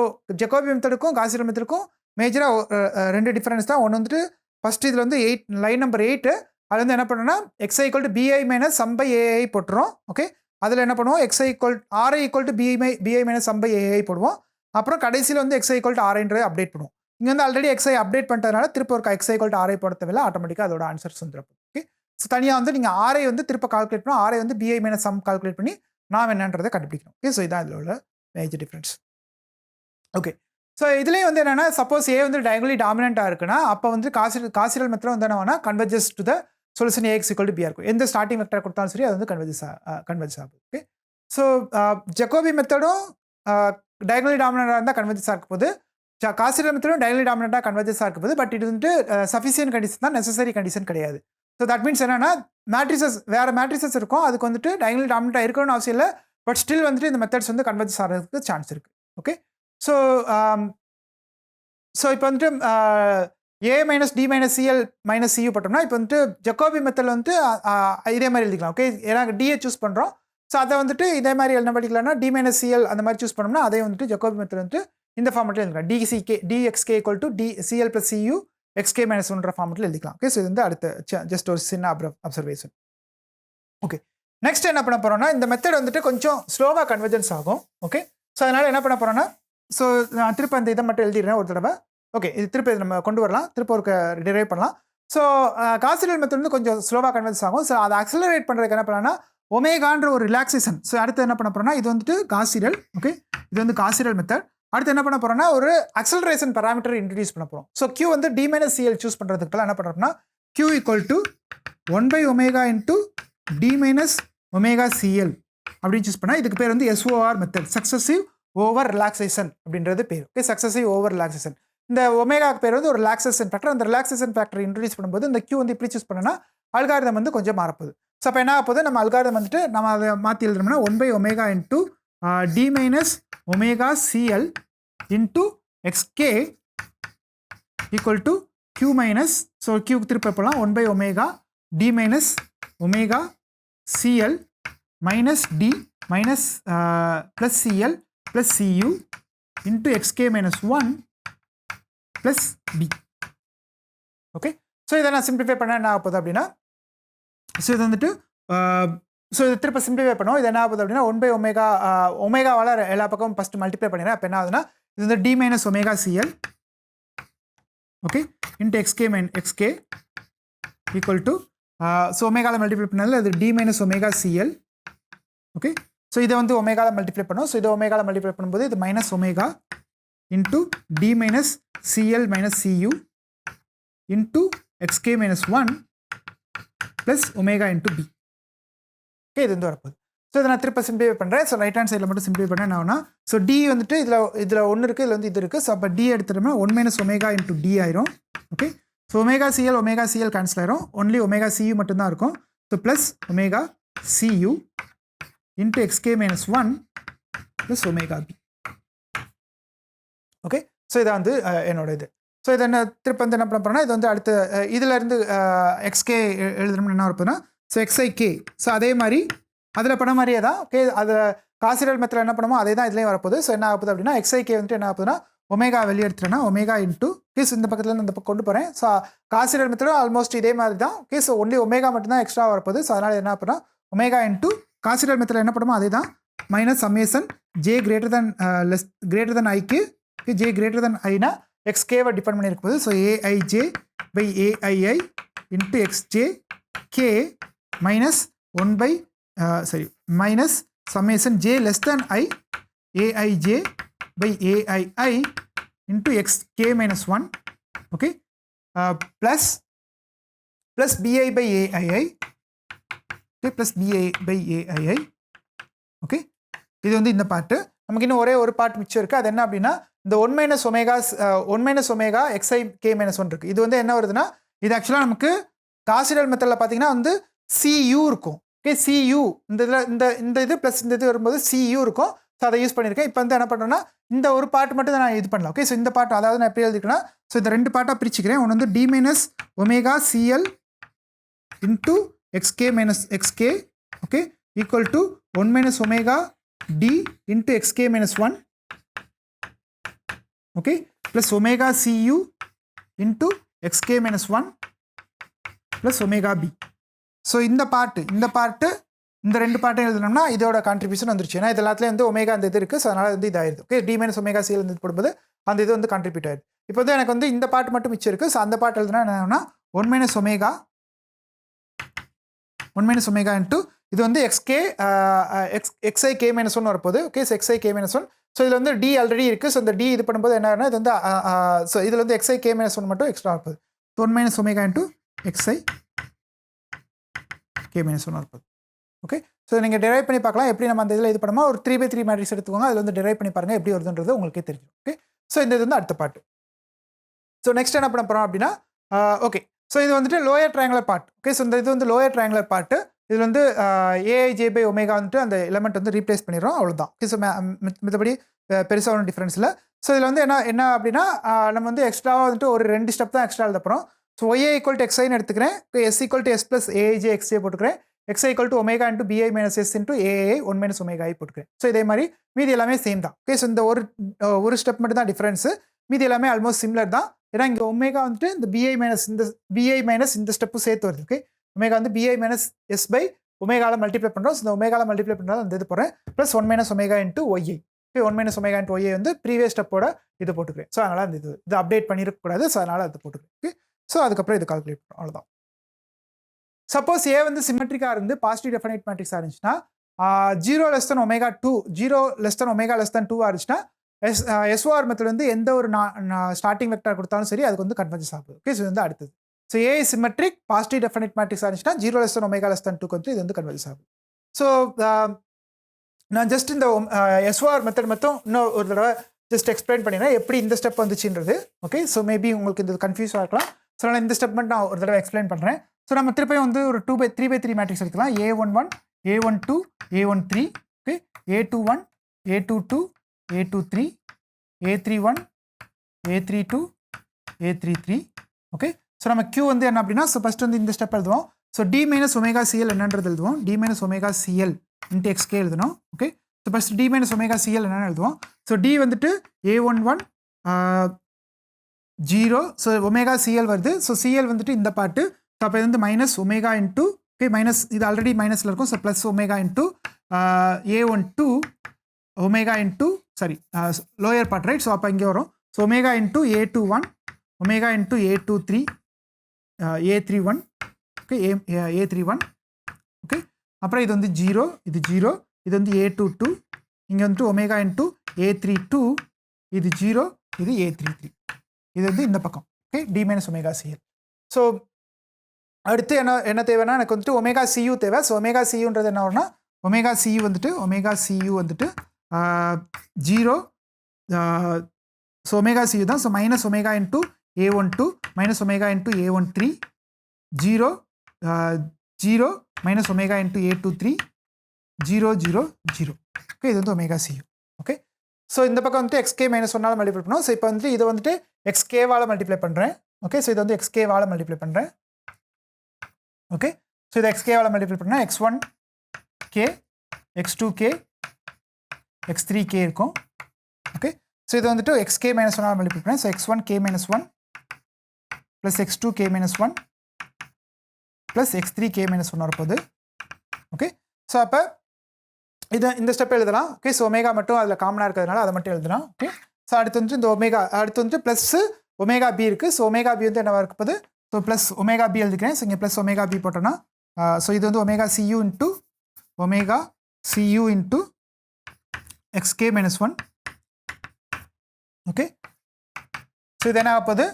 ஜெகோபி மெத்தடுக்கும் காசிரியல் மெத்தடுக்கும் மேஜராக ரெண்டு டிஃப்ரென்ஸ் தான். ஒன்று வந்துட்டு ஃபஸ்ட்டு இதில் வந்து லைன் நம்பர் 8 அது வந்து என்ன பண்ணோம்னா XI equal to BI minus sum by AI போட்டுரும். ஓகே அதில் என்ன பண்ணுவோம் RI equal to BI minus sum by AI போடுவோம். அப்புறம் கடைசியில் வந்து XI equal to RIன்றதை அப்டேட் பண்ணுவோம். இங்கே வந்து ஆல்ரெடி XI அப்டேட் பண்ணுறதுனால திருப்ப ஒரு XI equal to RI போட தேவையில்லை, ஆட்டோமேட்டிக்காக அதோட ஆன்சர்ஸ் வந்துடும். ஓகே ஸோ தனியாக வந்து நீங்கள் RI வந்து திருப்ப கால்குலேட் பண்ணோம், RI வந்து BI minus sum கால்குலேட் பண்ணி நாம் என்னன்றதை கண்டுபிடிக்கணும். ஓகே ஸோ இதான் இதில் உள்ள மேஜர் டிஃப்ரென்ஸ். ஓகே ஸோ இதுலேயும் வந்து என்னென்னா சப்போஸ் ஏ வந்து டயகனலி டாமினண்ட்டாக இருக்குன்னா அப்போ வந்து காசிரியல் மெத்தட் வந்து என்ன வேணால் converges to the solution AX equal to B இருக்கும். எந்த ஸ்டார்டிங் வெக்டர் கொடுத்தாலும் சரி அது வந்து கன்வர்ஜஸ் ஆகும். ஓகே ஸோ ஜெகோபி மெத்தடும் டயகனலி டாமினண்ட்டாக இருந்தால் கன்வர்ஜஸாக இருக்க போது, காசிரியல் மெத்தடும் டயகனலி டாமினண்ட்டாக கன்வர்ஜஸாக இருக்க போது. பட் இது வந்துட்டு சஃபிஷியன்ட் கண்டிஷன் தான், நெசசரி கண்டிஷன் கிடையாது. ஸோ தட் மீன்ஸ் என்னென்னா மேட்ரிசஸ் வேறு மேட்ரிசஸ் இருக்கும், அதுக்கு வந்துட்டு டயகனலி டாமினண்ட்டாக இருக்கணும்னு அவசியம் இல்லை. பட் ஸ்டில் வந்துட்டு இந்த மெத்தட்ஸ் வந்து கன்வர்ஜஸ் ஆகிறதுக்கு சான்ஸ் இருக்குது. ஓகே ஸோ இப்போ வந்துட்டு A minus D minus CL minus CU போட்டோம்னா இப்போ வந்துட்டு ஜக்கோபி மெத்தடில் வந்துட்டு இதே மாதிரி எழுதிக்கலாம். ஓகே, ஏன்னா டிஏ சூஸ் பண்ணுறோம். ஸோ அதை வந்துட்டு இதே மாதிரி என்ன படிக்கலாம்னா டி மைனஸ் சிஎல் அந்த மாதிரி சூஸ் பண்ணோம்னா அதே வந்துட்டு ஜக்கோபி மெத்தட் வந்துட்டு இந்த ஃபார்மெட்டில் எழுதிக்கலாம். DXK equal to CL plus CU XK minus ஒன்ற ஃபார்மெட்டில் எழுதிக்கலாம். ஓகே, ஸோ இது வந்து அடுத்த ஜஸ்ட் ஒரு சின்ன அப்சர்வேஷன். ஓகே, நெக்ஸ்ட் என்ன பண்ண போகிறோம்னா இந்த மெத்தட் வந்துட்டு கொஞ்சம் ஸ்லோவாக கன்வர்ஜென்ஸ் ஆகும். ஓகே, ஸோ அதனால் என்ன பண்ண போகிறோன்னா ஸோ நான் திருப்பி அந்த இதை மட்டும் எழுதிடுறேன் ஒரு தடவை. ஓகே, இது திருப்பி நம்ம கொண்டு வரலாம், திருப்பி ஒரு டிரைவ் பண்ணலாம். ஸோ காசிடல் மெத்தட் வந்து கொஞ்சம் ஸ்லோவாக கன்வர்ஸ் ஆகும். ஸோ அதை அக்சலரேட் பண்ணுறதுக்கு என்ன பண்ணலாம்னா ஒமேகான்ற ஒரு ரிலாக்ஸேஷன். ஸோ அடுத்து என்ன பண்ண போகிறோம்னா இது வந்துட்டு காசிடல். ஓகே, இது வந்து காசிடல் மெத்தட். அடுத்து என்ன பண்ண போகிறோம்னா ஒரு அக்சலரேஷன் பேராமீட்டர் இன்ட்ரடியூஸ் பண்ண போகிறோம். ஸோ Q வந்து டி மைனஸ் சிஎல் சூஸ் பண்ணுறதுக்கு பதிலாக என்ன பண்ணுறோம்னா Q ஈக்குவல் டு 1/ஒமேகா into D minus omega CL அப்படின்னு சூஸ் பண்ணால் இதுக்கு பேர் வந்து SOR method, successive over relaxation அப்படின்றது பேர். Okay, successive over relaxation. இந்த ஒமேகாக்கு பேர் வந்து ஒரு ரிலாக்ஸேஷன் ஃபேக்டர். அந்த ரிலாக்ஸேஷன் ஃபேக்டர் இன்ட்ரடியூஸ் பண்ணும்போது இந்த Q வந்து இப்படி சூஸ் பண்ணனா அல்காரிதம் வந்து கொஞ்சம் மாறப்போகுது. ஸோ அப்போ என்ன ஆகுது, நம்ம அல்காரிதம் வந்துட்டு நம்ம அதை மாற்றி எழுதுறோம்னா 1/ஒமேகா into D minus omega CL into XK equal to Q minus, so Q திருப்பி போகலாம் 1/ஒமேகா D minus omega CL minus D minus plus CL plus CU into XK minus 1 plus B. Okay, so இதை நான் simplify பண்ண என்ன ஆகுது அப்படின்னா so இது வந்துட்டு ஸோ இதை திருப்ப சிம்பிளிஃபை பண்ணுவோம். இது என்ன ஆகுது அப்படின்னா 1/ஒமேகா ஒமேகாவால் எல்லா பக்கமும் ஃபஸ்ட்டு மல்டிப்ளை பண்ணிடுறேன். அப்போ என்ன ஆகுதுன்னா இது வந்து D minus omega CL okay into XK equal to so ஒமேகாவில் மல்டிப்ளை பண்ணாலும் அது D minus omega CL. Okay, so இதை வந்து ஒமேகாவில் மல்டிப்ளை பண்ணும். ஸோ இதை ஒமேகாவில் மல்டிப்ளை பண்ணும்போது இது minus omega into D minus CL minus CU into XK minus 1 plus omega into B. Okay, இது வந்து வரப்போகுது. ஸோ இதை நான் திருப்ப சிம்பிளிஃபை பண்ணுறேன். ஸோ ரைட் ஹேண்ட் சைடில் மட்டும் சிம்பிளிஃபை பண்ணேன் என்ன ஆகுனா ஸோ டி வந்துட்டு இதில் ஒன்று இருக்குது, இதில் வந்து இது இருக்குது. ஸோ அப்போ டி எடுத்துட்டோம்னா 1 - ஒமேகா இன்ட்டு டி ஆயிரும். Okay, so omega CL cancel ஆயிரும். ஒன்லி ஒமேகா சியூ மட்டும்தான் இருக்கும். So plus omega CU into XK minus 1 plus omega B. Okay, so இதை வந்து என்னோட இது. ஸோ இதை என்ன திருப்ப வந்து என்ன பண்ண போகிறோன்னா இது வந்து அடுத்த இதிலேருந்து எக்ஸ்கே எழுதுறோம்னு என்ன இருப்பதுன்னா ஸோ எக்ஸ்ஐகே. ஸோ அதே மாதிரி அதில் பண்ண மாதிரியே தான். ஓகே, அது காசிடல் மெத்தடில் என்ன பண்ணுமோ அதே தான் இதுலேயும் வரப்போகுது. ஸோ என்ன ஆகுது அப்படின்னா எக்ஸ்ஐகே வந்துட்டு என்ன ஆகுதுன்னா ஒமேகா வெளியே எடுத்துட்டேன்னா ஒமேகா இன்ட்டு கேஸ் இந்த பக்கத்துலேருந்து இந்த பக்கம் கொண்டு போகிறேன். ஸோ காசிடல் மெத்தடும் ஆல்மோஸ்ட் இதே மாதிரி தான். ஓகே, ஸோ ஒன்லி ஒமேகா மட்டும்தான் எக்ஸ்ட்ரா வரப்போகுது. ஸோ அதனால் என்ன அப்படின்னா ஒமேகா இன்ட்டு காசிடல் மெத்தடில் என்ன பண்ணுமோ அதே தான் minus summation J greater then ஐக்கு ஜே கிரேட்டர் தென் ஐனா எக்ஸ்கேவை டிபெண்ட் பண்ணியிருக்கும் போது so AIJ by AII into XJ K minus minus summation J less then I AIJ by AII into XK minus 1 okay plus BI by AII okay plus BI by AII. Okay, இது வந்து இந்த part. நமக்கு இன்னும் ஒரே ஒரு part மிச்சம் இருக்குது. அது என்ன அப்படின்னா இந்த 1 - ஒமேகா எக்ஸ்ஐ கே மைனஸ் 1 இருக்குது. இது வந்து என்ன வருதுன்னா இது ஆக்சுவலாக நமக்கு காசிடல் மெத்தடில் பார்த்தீங்கன்னா வந்து சியூ இருக்கும். ஓகே, சியூ இந்த இதில் இந்த இது ப்ளஸ் இந்த இது வரும்போது சியூ இருக்கும். ஸோ அதை யூஸ் பண்ணியிருக்கேன். இப்போ வந்து என்ன பண்ணுறேன்னா இந்த ஒரு பார்ட் மட்டும் தான் நான் இது பண்ணலாம். ஓகே, ஸோ இந்த பார்ட் அதாவது நான் எப்படி எழுதிக்கிறேன்னா ஸோ இந்த ரெண்டு பார்ட்டாக பிரிச்சுக்கிறேன். ஒன்று வந்து D minus omega CL into XK minus XK okay equal to 1 - omega D into XK minus 1 okay plus omega CU into XK minus 1 plus omega B. So இந்த பார்ட்டு இந்த ரெண்டு பார்ட்டையும் எழுதுனோம்னா இதோட கான்ட்ரிபியூஷன் வந்துருச்சு. ஏன்னா இது எல்லாத்துலேயும் வந்து ஒமேகா அந்த இது இருக்குது. ஸோ அதனால் வந்து இதாயிருது. Okay, D minus omega CL வந்து போடும்போது அந்த இது வந்து கான்ட்ரிபியூட் ஆயிடுது. இப்போ வந்து எனக்கு வந்து இந்த பார்ட் மட்டும் மிச்சம் இருக்குது. ஸோ அந்த பார்ட் எழுதுனா என்னன்னா 1 - ஒமேகா இன்ட்டு இது வந்து எக்ஸ்ஐ கே மைனஸ் 1 வரப்போகுது. Okay, so x i K minus 1. So இதில் வந்து டி ஆல்ரெடி இருக்குது. ஸோ இந்த டி இது பண்ணும்போது என்ன ஆகுனா இது வந்து ஸோ இதில் வந்து எக்ஸ்ஐ கே மைனஸ் 1 மட்டும் எக்ஸ்ட்ரா வரப்போகுது. 1 - omega into x i K minus 1 வரப்போகுது. ஓகே, ஸோ நீங்கள் டெரைவ் பண்ணி பார்க்கலாம். எப்படி நம்ம அந்த இதில் இது பண்ணுமோ ஒரு 3/3 மேட்ரிக்ஸ் எடுத்துக்கோங்க. அதில் வந்து டெரைவ் பண்ணி பாருங்கள் எப்படி வருதுன்றது உங்களுக்கே தெரியும். ஓகே, ஸோ இந்த இது வந்து அடுத்த பார்ட். ஸோ நெக்ஸ்ட் என்ன பண்ண போகிறோம் அப்படின்னா ஓகே ஸோ இது வந்துட்டு lower triangular part. Okay, so இந்த இது வந்து லோயர் ட்ரையாங்குலர் பார்ட்டு. இதில் வந்து ஏஐஜே பை ஒமேகா வந்துட்டு அந்த எலமெண்ட் வந்து ரீப்ளேஸ் பண்ணிடுறோம், அவ்வளோதான். ஓகே, ஸோ மற்றபடி பெருசாக ஒன்றும் டிஃப்ரென்ஸ் இல்லை. ஸோ இதில் வந்து என்ன அப்படின்னா நம்ம வந்து எக்ஸ்ட்ராவாக வந்துட்டு ஒரு 2 ஸ்டெப் தான் எக்ஸ்ட்ரா எழுத போகிறோம். ஸோ ஒய்ஏ ஈக்குவல் டு எக்ஸ்ஐன்னு எடுத்துக்கிறேன், S equal to S plus AIJ XJ போட்டுக்கிறேன், XI equal to omega into BI minus S into AI 1 minus omega I போட்டுக்கிறேன். ஸோ இதே மாதிரி மீதி எல்லாமே சேம் தான். ஓகே, ஸோ இந்த ஒரு ஸ்டெப் மட்டும் தான் டிஃப்ரென்ஸு, மீதி எல்லாமே ஆல்மோஸ்ட் சிமிலர் தான். ஏன்னா இங்கே ஒமேகா வந்துட்டு இந்த பிஐ மைனஸ் இந்த ஸ்டெப்பு சேர்த்து வருது. ஓகே, ஒமேகா வந்து பிஐ மைனஸ் எஸ் பை ஒமேகாவில் மல்டிப்ளை பண்ணுறோம். ஸோ இந்த ஒமேகாவில் மல்டிப்ளை பண்ணுறது அந்த இது போகிறேன், plus 1 minus omega into y i. Okay, 1 minus omega into y i வந்து ப்ரீவியஸ் ஸ்டெப்போட இது போட்டுக்கிறேன். ஸோ அதனால் அந்த இது அப்டேட் பண்ணிருக்கக்கூடாது, ஸோ அதனால் அது போட்டுக்கிறேன். ஓகே, ஸோ அதுக்கப்புறம் இது கால்குலேட் பண்ணுறோம், அவ்வளோதான். சப்போஸ் ஏ வந்து சிமெட்ரிக்காக இருந்து பாசிட்டிவ் டெஃபனைட் மேட்ரிக்ஸாக இருந்துச்சுன்னா 0 less than omega 2 0 less than omega less than 2 இருந்துச்சுன்னா எஸ்ஓஆர் மெத்தட் வந்து எந்த ஒரு ஸ்டார்டிங் வெக்டர் கொடுத்தாலும் சரி அதுக்கு வந்து கன்வர்ஜன்ஸ் ஆகுது. ஓகே, ஸோ வந்து அடுத்தது. ஸோ ஏ சிமெட்ரிக் பாசிட்டிவ் டெஃபனைட் மேட்ரிக்ஸாக இருந்துச்சுன்னா 0 less than omega less than 2 வந்து இது வந்து கன்வர்ஜன்ஸ் ஆகுது. ஸோ நான் ஜஸ்ட் இந்த எஸ்ஓஆர் மெத்தட் மட்டும் இன்னும் ஒரு தடவை ஜஸ்ட் எக்ஸ்பிளைன் பண்ணிடுறேன் எப்படி இந்த ஸ்டெப் வந்துச்சுன்றது. ஓகே, ஸோ மேபி உங்களுக்கு இந்த கன்ஃபியூஸாக இருக்கலாம். ஸோ நான் இந்த ஸ்டெப் மட்டும் நான் ஒரு தடவை எக்ஸ்பிளைன் பண்ணுறேன். ஸோ நம்ம திருப்பியும் வந்து ஒரு 3x3 மேட்ரிக்ஸ் எடுக்கலாம். A11 A12 A13, okay, A21 A22 A23 A31 A32 A33. Okay, so நம்ம Q வந்து என்ன அப்படின்னா, ஸோ ஃபஸ்ட் வந்து இந்த ஸ்டெப் எழுதுவோம். So D minus omega CL என்னன்றது எழுதுவோம். D minus omega CL into XK எழுதணும். Okay, so first D minus omega CL என்னென்னு எழுதுவோம். ஸோ D வந்துட்டு A11 0, ஸோ ஒமேகா சிஎல் வருது. ஸோ சிஎல் வந்துட்டு இந்த பாட்டு, ஸோ அப்போ இது வந்து minus omega into, okay, minus இது ஆல்ரெடி மைனஸில் இருக்கும், so plus omega into A12 omega into lower part, right. So அப்போ இங்கே வரும். So omega into A21 omega into A23 A31, okay, A31, okay. அப்புறம் இது வந்து 0 இது 0, இது வந்து A22, இங்கே வந்துட்டு ஒமேகா இன்ட்டு A32, இது 0 இது A33, இது வந்து இந்த பக்கம். Okay, D minus omega CL. So அடுத்து என்ன தேவைன்னா எனக்கு வந்துட்டு ஒமேகா சியூ தேவை. ஸோ ஒமேகா சியூன்றது என்ன வரும்னா, ஒமேகா சியூ வந்துட்டு 0, ஸோ ஒமேகா சியூ தான். So minus omega into A12 minus omega into A13 0 0 minus omega into A23 0 0 0. Okay, இது வந்து ஒமேகா சியூ. ஓகே, ஸோ இந்த பக்கம் வந்துட்டு எக்ஸ்கே மைனஸ் 1 மல்டிப்ளை பண்ணோம். ஸோ இப்போ வந்துட்டு இதை வந்துட்டு எக்ஸ்கேவால் மல்டிப்ளை பண்ணுறேன். ஓகே, ஸோ இது வந்து எக்ஸ்கேவால் மல்டிப்ளை பண்ணுறேன். ஓகே, ஸோ இதை எக்ஸ்கேவால் மல்டிப்ளை பண்ணால் x1k x2k x3k இருக்கும். ஓகே, ஸோ இது வந்துட்டு xk மைனஸ் 1 மல்டிப்ளை பண்ணேன். So x1k minus 1 plus x2k minus 1 plus x3k minus 1 வரப்போகுது. ஓகே, ஸோ அப்போ இந்த ஸ்டெப் எழுதலாம். ஓகே, ஸோ ஒமேகா மட்டும் அதில் காமனாக இருக்கிறதுனால அதை மட்டும் எழுதலாம். ஓகே, ஸோ அடுத்து வந்துட்டு இந்த ஒமேகா அடுத்து வந்துட்டு ப்ளஸ் ஒமேகா பி இருக்குது. ஸோ ஒமேகா பி வந்து என்னவாக இருப்பது, ஸோ ப்ளஸ் ஒமேகா பி எழுதிக்கிறேன். ஸோ இங்கே ப்ளஸ் ஒமேகா பி போட்டோன்னா ஸோ இது வந்து omega CU into XK minus 1. Okay, so இது என்ன ஆகப்போது,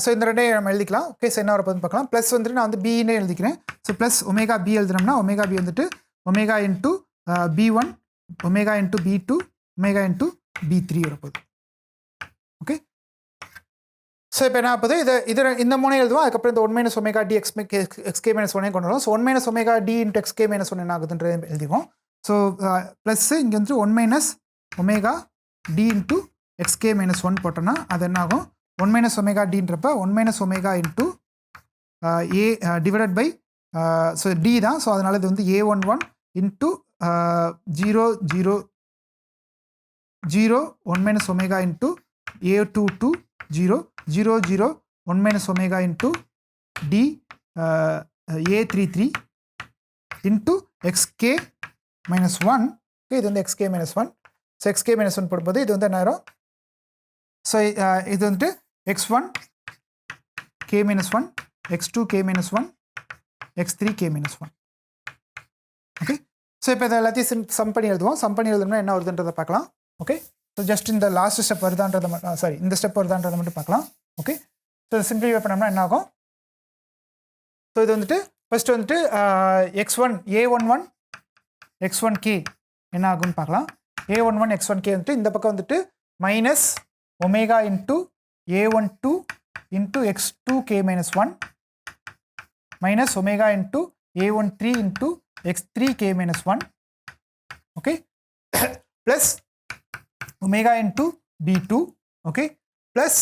ஸோ இந்த ரெண்டையும் நம்ம எழுதிக்கலாம். ஓகே, ஸோ என்ன வரப்போதுன்னு பார்க்கலாம். ப்ளஸ் வந்துட்டு நான் வந்து பின்னு எழுதிக்கிறேன். ஸோ ப்ளஸ் ஒமேகா பி எழுதுனோம்னா ஒமேகா பி வந்துட்டு omega into B1 omega into B2 omega into B3 வரப்போகுது. ஓகே, ஸோ இப்போ என்ன ஆகுது, இந்த மூணு எழுதுவோம். அதுக்கப்புறம் இந்த 1 minus omega D XK minus 1 கொண்டு வரும். So 1 minus omega D into XK minus 1 என்ன ஆகுதுன்றது எழுதிவோம். ஸோ ப்ளஸ் இங்கே வந்து 1 minus omega D into XK minus 1 போட்டோன்னா அது என்ன ஆகும், 1 மைனஸ் ஒமேகா டின்றப்ப 1 minus omega into A divided by, so D தான். ஸோ அதனால் இது வந்து A11 into 0 0 0 1 minus omega into A22 0 0 0 1 minus omega into D A33 into XK minus 1. Okay, இது வந்து XK minus 1. So XK minus 1 போடும்போது இது வந்து என்ன ஆயிரும், ஸோ இது வந்துட்டு x1 k minus 1 x2 k minus 1 x3 k minus 1. Okay, so இப்போ இதை எல்லாத்தையும் சம் பண்ணி எழுதுவோம். சம் பண்ணி எழுதணும்னா என்ன வருதுன்றதை பார்க்கலாம். ஓகே, ஸோ ஜஸ்ட் இந்த லாஸ்ட் ஸ்டெப் வருதான்றதை மட்டும் இந்த ஸ்டெப் வருதான்றதை மட்டும் பார்க்கலாம். ஓகே, ஸோ சிம்பிளிஃபை பண்ணோம்னா என்ன ஆகும், ஸோ இது வந்துட்டு ஃபர்ஸ்ட் வந்துட்டு x1 A11 x1k என்ன ஆகும்னு பார்க்கலாம். A11 x1k வந்துட்டு இந்த பக்கம் வந்துட்டு minus omega into A12 into x2k minus 1 minus omega into a13 into x3k minus 1, okay, plus omega into b2, okay, plus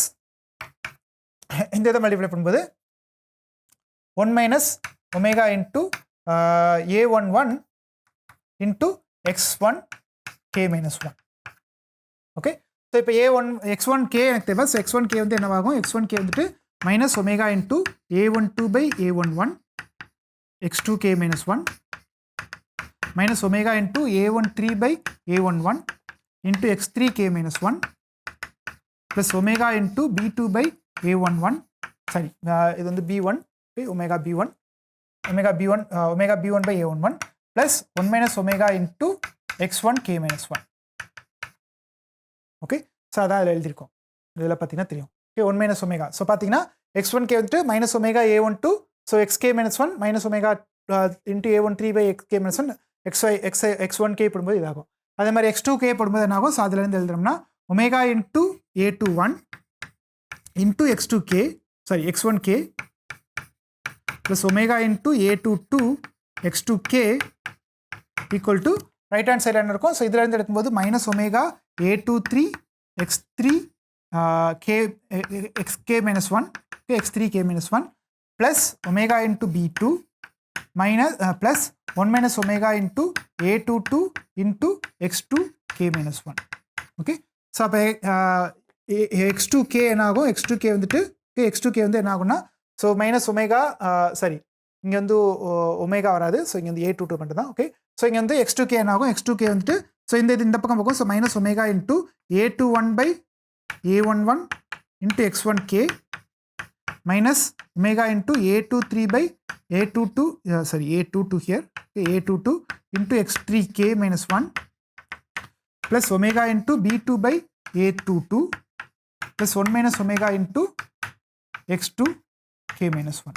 இந்த இதை மல்டிப்ளை பண்ணும்போது 1 minus omega into a11 into x1k minus 1, okay. So இப்போ x1k எனக்கு தேவை. So x1k வந்து என்னவாகும், x1k வந்துட்டு minus omega into a12 by a11 x2k minus 1 minus omega into a13 by a11 into x3k minus 1 plus omega into b2 by a11, sorry, இது வந்து b1, okay, omega b1 by a11 plus 1 minus omega into x1k minus 1, okay. So அதான் அதில் எழுதியிருக்கோம். இதில் பார்த்தீங்கன்னா தெரியும், okay, 1 minus omega. So பார்த்தீங்கன்னா x1k வந்துட்டு minus omega a12, so xk minus 1 minus omega into a13 by xk minus 1 x1k போடும்போது இதாகும். அதே மாதிரி x2k போடும்போது என்ன ஆகும், ஸோ அதுலேருந்து எழுதுறோம்னா omega into a21 into x2k, sorry x1k plus omega into a22 x2k equal to right hand சைடில் என்ன இருக்கும், ஸோ இதுலேருந்து எடுக்கும்போது minus omega a23 x3 xk minus 1, okay, x3k minus 1 plus omega into b2 minus plus 1 minus omega into a22 into x2k minus 1, okay. So அப்போ x2k என்ன ஆகும், x2k வந்துட்டு x2k வந்து என்ன ஆகும்னா, ஸோ மைனஸ் ஒமேகா, சாரி இங்கே வந்து omega வராது, ஸோ இங்கே வந்து a22 மட்டும் தான், ஓகே. ஸோ இங்கே வந்து x2k என்ன ஆகும், x2k வந்துட்டு ஸோ இந்த பக்கம் போகும், so minus omega into a21 by a11 into x1k minus omega into a23 by a22, sorry, a22 here, okay, a22 into x3k minus 1 plus omega into b2 by a22 plus 1 minus omega into x2k minus 1.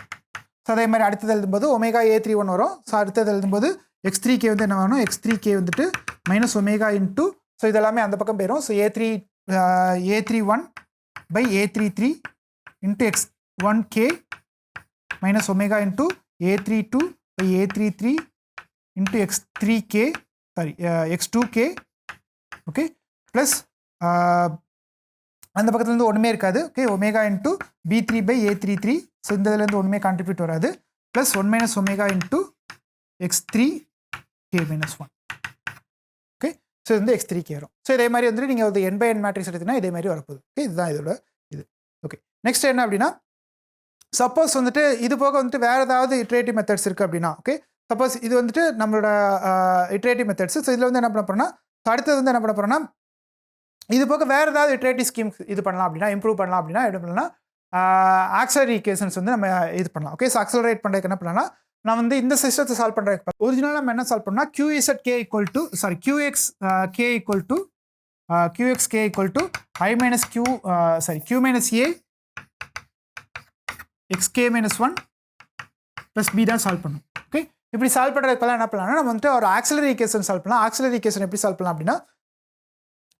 So அதே மாதிரி அடுத்தது எழுதும்போது omega a31 வரும். So அடுத்தது எழுதும்போது x3k வந்து என்ன ஆகணும், x3k வந்துட்டு மைனஸ் ஒமேகா இன்ட்டு, ஸோ இதெல்லாமே அந்த பக்கம் போயிடும். So a31 by a33 into x1k minus omega into a32 by a33 into x3k, sorry, x2k, okay, plus அந்த பக்கத்துலேருந்து ஒன்றுமே இருக்காது, okay, omega into b3 by a33, so இந்த இதுலேருந்து ஒன்றுமே கான்ட்ரிபியூட் வராது, plus 1 minus omega into x3k minus 1, okay. So இது வந்து x3k வரும். ஸோ இதே மாதிரி வந்துட்டு நீங்கள் ஒரு n by n மேட்ரிக்ஸ் எடுத்தீங்கன்னா இதே மாதிரி வரப்போகுது, ஓகே. இதுதான் இதோட இது, ஓகே. நெக்ஸ்ட் என்ன அப்படின்னா, சப்போஸ் வந்துட்டு இது போக வந்துட்டு வேறு ஏதாவது இட்ரேட்டிவ் மெத்தட்ஸ் இருக்குது அப்படின்னா, ஓகே, சப்போஸ் இது வந்துட்டு நம்மளோட இட்ரேட்டிவ் மெத்தட்ஸ். ஸோ இதில் வந்து என்ன பண்ண போகிறோம்னா, அடுத்தது வந்து என்ன பண்ண போகிறோம்னா, இது போக வேறு ஏதாவது இட்ரேட்டிவ் ஸ்கீம் இது பண்ணலாம் அப்படின்னா, இம்ப்ரூவ் பண்ணலாம் அப்படின்னா எப்படி பண்ணலாம், ஆக்சலரி ஈக்குவேஷன்ஸ் வந்து நம்ம இது பண்ணலாம், ஓகே. ஸோ ஆக்சலரேட் பண்ணுறதுக்கு என்ன பண்ணலாம்னா, நான் வந்து இந்த சிஸ்டத்தை சால்வ் பண்ணுறதுக்கு ஒரிஜினலாக நம்ம என்ன சால்வ் பண்ணால் qzk equal to, sorry, qxk equal to i minus q, sorry, q minus a xk minus 1 plus b தான் சால்வ் பண்ணணும், ஓகே. இப்படி சால்வ் பண்ணுறதுக்கு பதிலாக என்ன பண்ணலாம்னா, நம்ம வந்துட்டு ஒரு ஆக்சலரி ஈக்குவேஷன் சால்வ் பண்ணலாம். ஆக்சலரி ஈக்குவேஷன் எப்படி சால்வ் பண்ணலாம் அப்படின்னா,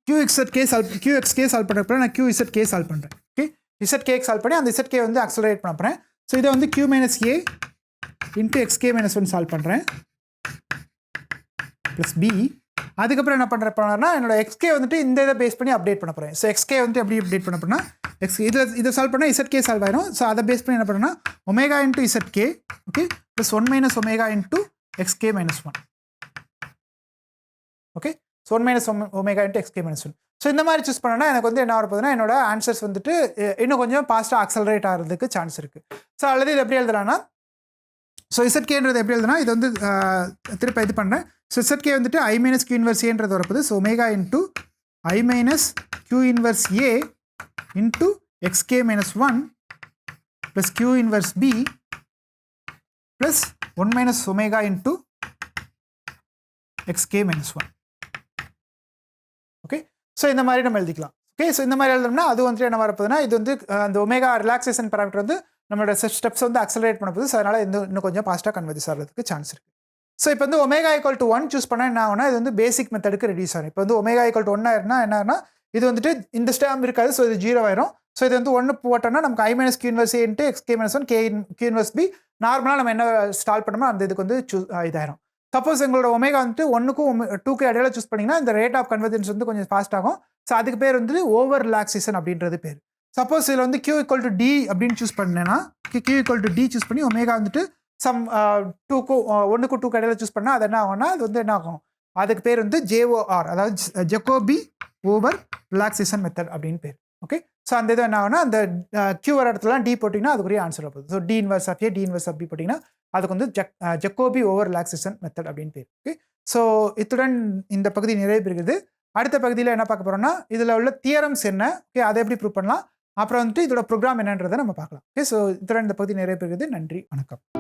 qxk சால்வ் பண்ணுறப்ப நான் qzk சால்வ் பண்ணுறேன், ஓகே. zk சால்வ் பண்ணி அந்த zk வந்து ஆக்சலரேட் பண்ண போகிறேன். ஸோ இதை வந்து q minus a into xk minus 1 solve பண்ணுறேன் ப்ளஸ் b. அதுக்கப்புறம் என்ன பண்ணுறேன்னா, என்னோட xk வந்துட்டு இந்த இதை பேஸ் பண்ணி அப்டேட் பண்ண போகிறேன். ஸோ xk வந்து எப்படி அப்டேட் பண்ண போகிறேன்னா, இதை சால்வ் பண்ணால் zk சால்வ் ஆயிரும். ஸோ அதை பேஸ் பண்ணி என்ன பண்ணுறேன்னா, omega into zk, okay, plus 1 minus omega into xk minus 1, okay. So 1 minus omega into xk minus 1. So இந்த மாதிரி சூஸ் பண்ணோன்னா எனக்கு வந்து என்ன வரப்போகுதுன்னா, என்னோட ஆன்சர்ஸ் வந்துட்டு இன்னும் கொஞ்சம் ஃபாஸ்ட்டாக ஆக்சலரேட் ஆகிறதுக்கு சான்ஸ் இருக்குது. ஸோ அல்லது இது எப்படி எழுதுறான்னா, ஸோ zkன்றது எப்படி எழுதுனா, இது வந்து திருப்ப இது பண்ணுறேன். ஸோ zk வந்துட்டு i மைனஸ் q இன்வர்ஸ் ஏன்றது வரப்போகுது. So omega into i minus q inverse a into xk minus 1 plus q inverse b plus 1 minus omega into xk minus 1, okay. So இந்த மாதிரி நம்ம எழுதிக்கலாம், ஓகே. ஸோ இந்த மாதிரி எழுதணும்னா அது வந்துட்டு என்ன வரப்போகுதுன்னா, இது வந்து அந்த ஒமேகா ரிலாக்ஸேஷன் பேராமீட்டர் வந்து நம்மளோட ஸ்டெப்ஸ் வந்து அக்சலரேட் பண்ண போகுது. ஸோ அதனால் இன்னும் கொஞ்சம் ஃபாஸ்ட்டாக கன்வெர்ஜ் ஆகிறதுக்கு சான்ஸ் இருக்குது. ஸோ இப்போ வந்து ஒமேகா ஈக்குவல் டு 1 சூஸ் பண்ணால் என்ன ஆகும்னா, இது வந்து பேசிக் மெத்தடுக்கு ரெடியூஸ் ஆகும். இப்போ வந்து ஒமேகா ஈக்குவல் டு 1 ஆயிருந்தா என்ன ஆகும்னா, இது வந்துட்டு இந்த ஸ்டேம் இருக்காது, ஸோ இது 0 ஆயிரும். ஸோ இது வந்து 1 போட்டோம்னா நமக்கு i minus q inverse a into xk minus 1 q inverse b நார்மலாக நம்ம என்ன ஸ்டால் பண்ணோமோ அந்த இதுக்கு வந்து இதாயிரும். சப்போஸ் எங்களோட ஒமேகா வந்துட்டு 1க்கும் 2க்கு இடையில சூஸ் பண்ணிங்கன்னா இந்த ரேட் ஆஃப் கன்வர்ஜென்ஸ் வந்து கொஞ்சம் ஃபாஸ்ட் ஆகும். ஸோ அதுக்கு பேர் வந்து ஓவர் ரிலாக்ஸேஷன் அப்படின்றது பேர். சப்போஸ் இதில் வந்து Q ஈக்குவல் டு D அப்படின்னு சூஸ் பண்ணேன்னா Q equal to D choose பண்ணி ஒமேகா வந்துட்டு சம் 2க்கும் 1க்கும் 2க்கு இடையில சூஸ் பண்ணால் அது என்ன ஆகும்னா அது வந்து என்ன ஆகும், அதுக்கு பேர் வந்து JOR, அதாவது ஜெகோபி ஓவர் ரிலாக்ஸேஷன் மெத்தட் அப்படின்னு பேர். ஓகே, ஸோ அந்த இது என்ன ஆகும்னா அந்த Q வர இடத்துல D போட்டிங்கன்னா அதுக்குரிய ஆன்சர் போகுது. So D inverse of A D inverse of B போட்டிங்கன்னா அதுக்கு வந்து ஜெகோபி ஓவர் ரிலாக்ஸேஷன் மெத்தட் அப்படின்னு பேர். ஓகே, ஸோ இத்துடன் இந்த பகுதி நிறைவு பெறுகிறது. அடுத்த பகுதியில் என்ன பார்க்க போகிறோம்னா இதில் உள்ள தியரம்ஸ் என்ன, ஓகே அதை எப்படி ப்ரூவ் பண்ணலாம், அப்புறம் வந்துட்டு இதோட ப்ரோக்ராம் என்னன்றதை நம்ம பார்க்கலாம். ஓகே, ஸோ இத்துடன் இந்த பகுதி நிறைவு பெறுகிறது. நன்றி, வணக்கம்.